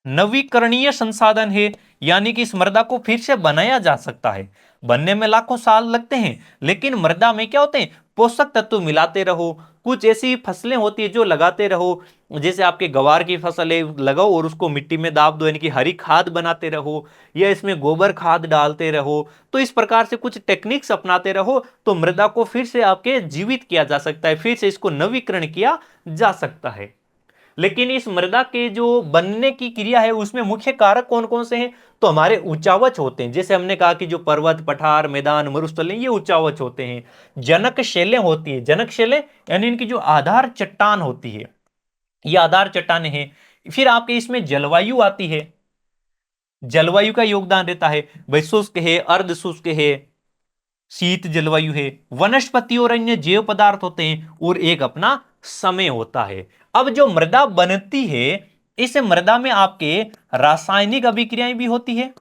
नवीकरणीय संसाधन है, यानी कि इस मृदा को फिर से बनाया जा सकता है। बनने में लाखों साल लगते हैं, लेकिन मृदा में क्या होते हैं? पोषक तत्व मिलाते रहो। कुछ ऐसी फसलें होती है जो लगाते रहो, जैसे आपके ग्वार की फसल है, लगाओ और उसको मिट्टी में दाब दो, यानी कि हरी खाद बनाते रहो, या इसमें गोबर खाद डालते रहो। तो इस प्रकार से कुछ टेक्निक्स अपनाते रहो तो मृदा को फिर से आपके जीवित किया जा सकता है, फिर से इसको नवीकरण किया जा सकता है। लेकिन इस मृदा के जो बनने की क्रिया है उसमें मुख्य कारक कौन कौन से हैं? तो हमारे उच्चावच होते हैं, जैसे हमने कहा कि जो पर्वत, पठार, मैदान, मरुस्थल ये उच्चावच होते हैं। जनक शैलें होती है, जनक शैलें यानी इनकी जो आधार चट्टान होती है, ये आधार चट्टानें हैं। फिर आपके इसमें जलवायु आती है, जलवायु का योगदान रहता है, भाई शुष्क है, अर्ध शुष्क है, शीत जलवायु है, वनस्पति और अन्य जैव पदार्थ होते हैं, और एक अपना समय होता है। अब जो मृदा बनती है, इस मृदा में आपके रासायनिक अभिक्रियाएं भी होती है,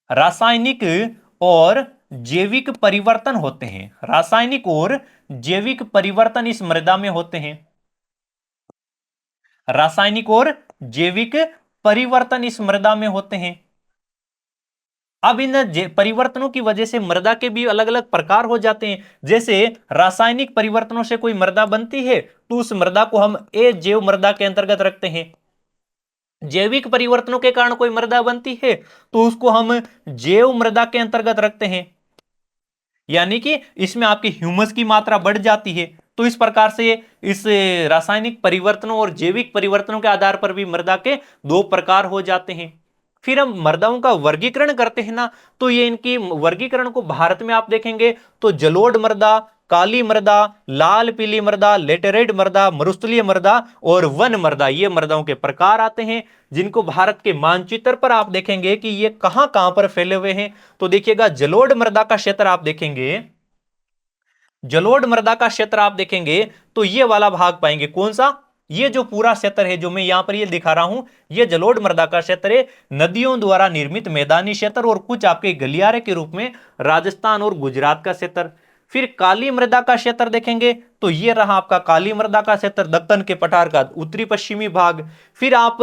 रासायनिक और जैविक परिवर्तन होते हैं, रासायनिक और जैविक परिवर्तन इस मृदा में होते हैं, रासायनिक और जैविक परिवर्तन इस मृदा में होते हैं। अब इन परिवर्तनों की वजह से मृदा के भी अलग अलग प्रकार हो जाते हैं। जैसे रासायनिक परिवर्तनों से कोई मृदा बनती है तो उस मृदा को हम अजैव मृदा के अंतर्गत रखते हैं। जैविक परिवर्तनों के कारण कोई मृदा बनती है तो उसको हम जैव मृदा के अंतर्गत रखते हैं, यानी कि इसमें आपकी ह्यूमस की मात्रा बढ़ जाती है। तो इस प्रकार से इस रासायनिक परिवर्तनों और जैविक परिवर्तनों के आधार पर भी मृदा के दो प्रकार हो जाते हैं। फिर हम मृदाओं का वर्गीकरण करते हैं ना, तो ये इनकी वर्गीकरण को भारत में आप देखेंगे तो जलोढ़ मृदा, काली मृदा, लाल पीली मृदा, लेटेराइट मृदा, मरुस्थलीय मृदा और वन मृदा, ये मृदाओं के प्रकार आते हैं, जिनको भारत के मानचित्र पर आप देखेंगे कि ये कहां कहां पर फैले हुए हैं। तो देखिएगा, जलोढ़ मृदा का क्षेत्र आप देखेंगे, जलोढ़ मृदा का क्षेत्र आप देखेंगे तो ये वाला भाग पाएंगे। कौन सा? ये जो पूरा क्षेत्र है जो मैं यहां पर ये दिखा रहा हूं, ये जलोढ़ मृदा का क्षेत्र है। नदियों द्वारा निर्मित मैदानी क्षेत्र और कुछ आपके गलियारे के रूप में राजस्थान और गुजरात का क्षेत्र। फिर काली मृदा का क्षेत्र देखेंगे तो ये रहा आपका काली मृदा का क्षेत्र, दक्कन के पठार का उत्तरी पश्चिमी भाग। फिर आप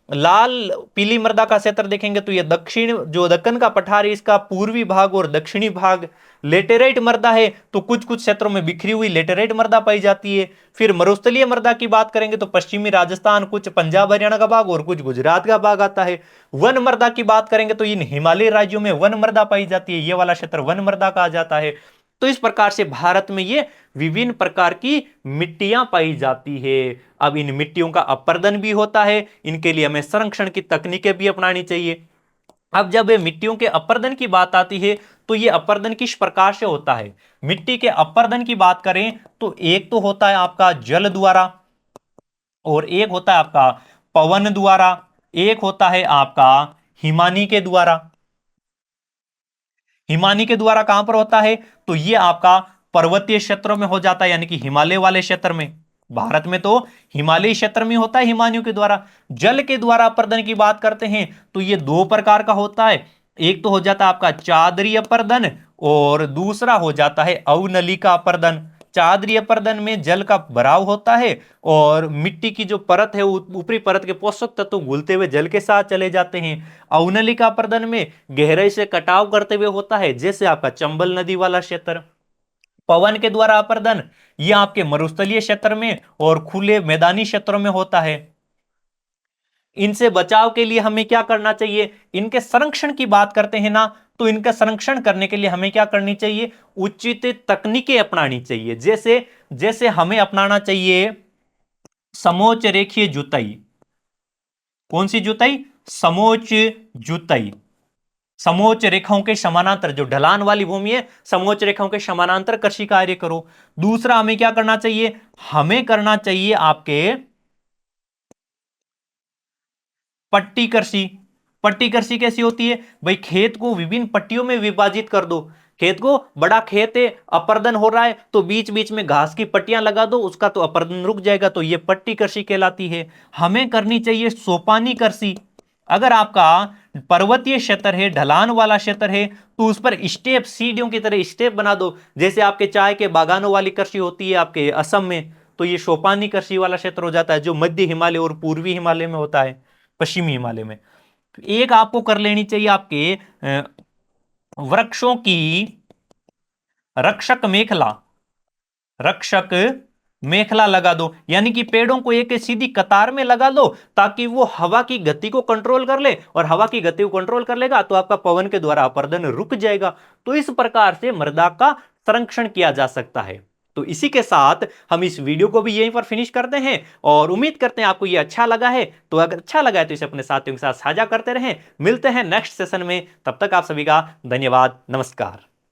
लाल पीली मृदा का क्षेत्र देखेंगे तो ये दक्षिण, जो दक्कन का पठार है इसका पूर्वी भाग और दक्षिणी भाग। लेटेराइट मृदा है तो कुछ कुछ क्षेत्रों में बिखरी हुई लेटेराइट मृदा पाई जाती है। फिर मरुस्थलीय मृदा की बात करेंगे तो पश्चिमी राजस्थान, कुछ पंजाब हरियाणा का भाग और कुछ गुजरात का भाग आता है। वन मृदा की बात करेंगे तो इन हिमालयी राज्यों में वन मृदा पाई जाती है, ये वाला क्षेत्र वन मृदा कहा जाता है। तो इस प्रकार से भारत में ये विभिन्न प्रकार की मिट्टियां पाई जाती है। अब इन मिट्टियों का अपर्दन भी होता है, इनके लिए हमें संरक्षण की तकनीकें भी अपनानी चाहिए। अब जब मिट्टियों के अपर्दन की बात आती है तो ये अपर्दन किस प्रकार से होता है? मिट्टी के अपर्दन की बात करें तो एक तो होता है आपका जल द्वारा, और एक होता है आपका पवन द्वारा, एक होता है आपका हिमानी के द्वारा। हिमानी के द्वारा कहां पर होता है? तो ये आपका पर्वतीय क्षेत्रों में हो जाता है, यानी कि हिमालय वाले क्षेत्र में। भारत में तो हिमालयी क्षेत्र में होता है हिमानियों के द्वारा। जल के द्वारा अपर्दन की बात करते हैं तो ये दो प्रकार का होता है, एक तो हो जाता है आपका चादरीय अपर्दन और दूसरा हो जाता है अवनलिका अपर्दन। चादरीय अपर्दन में जल का भराव होता है और मिट्टी की जो परत है, ऊपरी परत के पोषक तत्व घुलते हुए जल के साथ चले जाते हैं। अवनलिका अपर्दन में गहराई से कटाव करते हुए होता है, जैसे आपका चंबल नदी वाला क्षेत्र। पवन के द्वारा अपर्दन ये आपके मरुस्थलीय क्षेत्र में और खुले मैदानी क्षेत्रों में होता है। इनसे बचाव के लिए हमें क्या करना चाहिए? इनके संरक्षण की बात करते हैं ना, तो इनका संरक्षण करने के लिए हमें क्या करनी चाहिए? उचित तकनीकें अपनानी चाहिए। जैसे जैसे हमें अपनाना चाहिए समोच्च रेखीय जुताई। कौन सी जुताई? समोच्च जुताई। समोच्च रेखाओं के समानांतर, जो ढलान वाली भूमि है, समोच्च रेखाओं के समानांतर कृषि कार्य करो। दूसरा हमें क्या करना चाहिए? हमें करना चाहिए आपके पट्टी कृषि। पट्टी कृषि कैसी होती है भाई? खेत को विभिन्न पट्टियों में विभाजित कर दो। खेत को, बड़ा खेत है, अपर्दन हो रहा है तो बीच बीच में घास की पट्टियां लगा दो, उसका तो अपर्दन रुक जाएगा, तो ये पट्टी कृषि कहलाती है। हमें करनी चाहिए सोपानी कृषि। अगर आपका पर्वतीय क्षेत्र है, ढलान वाला क्षेत्र है, तो उस पर स्टेप, सीढ़ियों की तरह स्टेप बना दो, जैसे आपके चाय के बागानों वाली कृषि होती है आपके असम में, तो ये सोपानी कृषि वाला क्षेत्र हो जाता है, जो मध्य हिमालय और पूर्वी हिमालय में होता है, पश्चिमी हिमालय में। एक आपको कर लेनी चाहिए आपके वृक्षों की रक्षक मेखला। रक्षक मेखला लगा दो, यानी कि पेड़ों को एक सीधी कतार में लगा दो ताकि वो हवा की गति को कंट्रोल कर ले, और हवा की गति को कंट्रोल कर लेगा तो आपका पवन के द्वारा अपर्दन रुक जाएगा। तो इस प्रकार से मृदा का संरक्षण किया जा सकता है। तो इसी के साथ हम इस वीडियो को भी यहीं पर फिनिश करते हैं, और उम्मीद करते हैं आपको ये अच्छा लगा है। तो अगर अच्छा लगा है तो इसे अपने साथियों के साथ साझा करते रहें। मिलते हैं नेक्स्ट सेशन में, तब तक आप सभी का धन्यवाद, नमस्कार।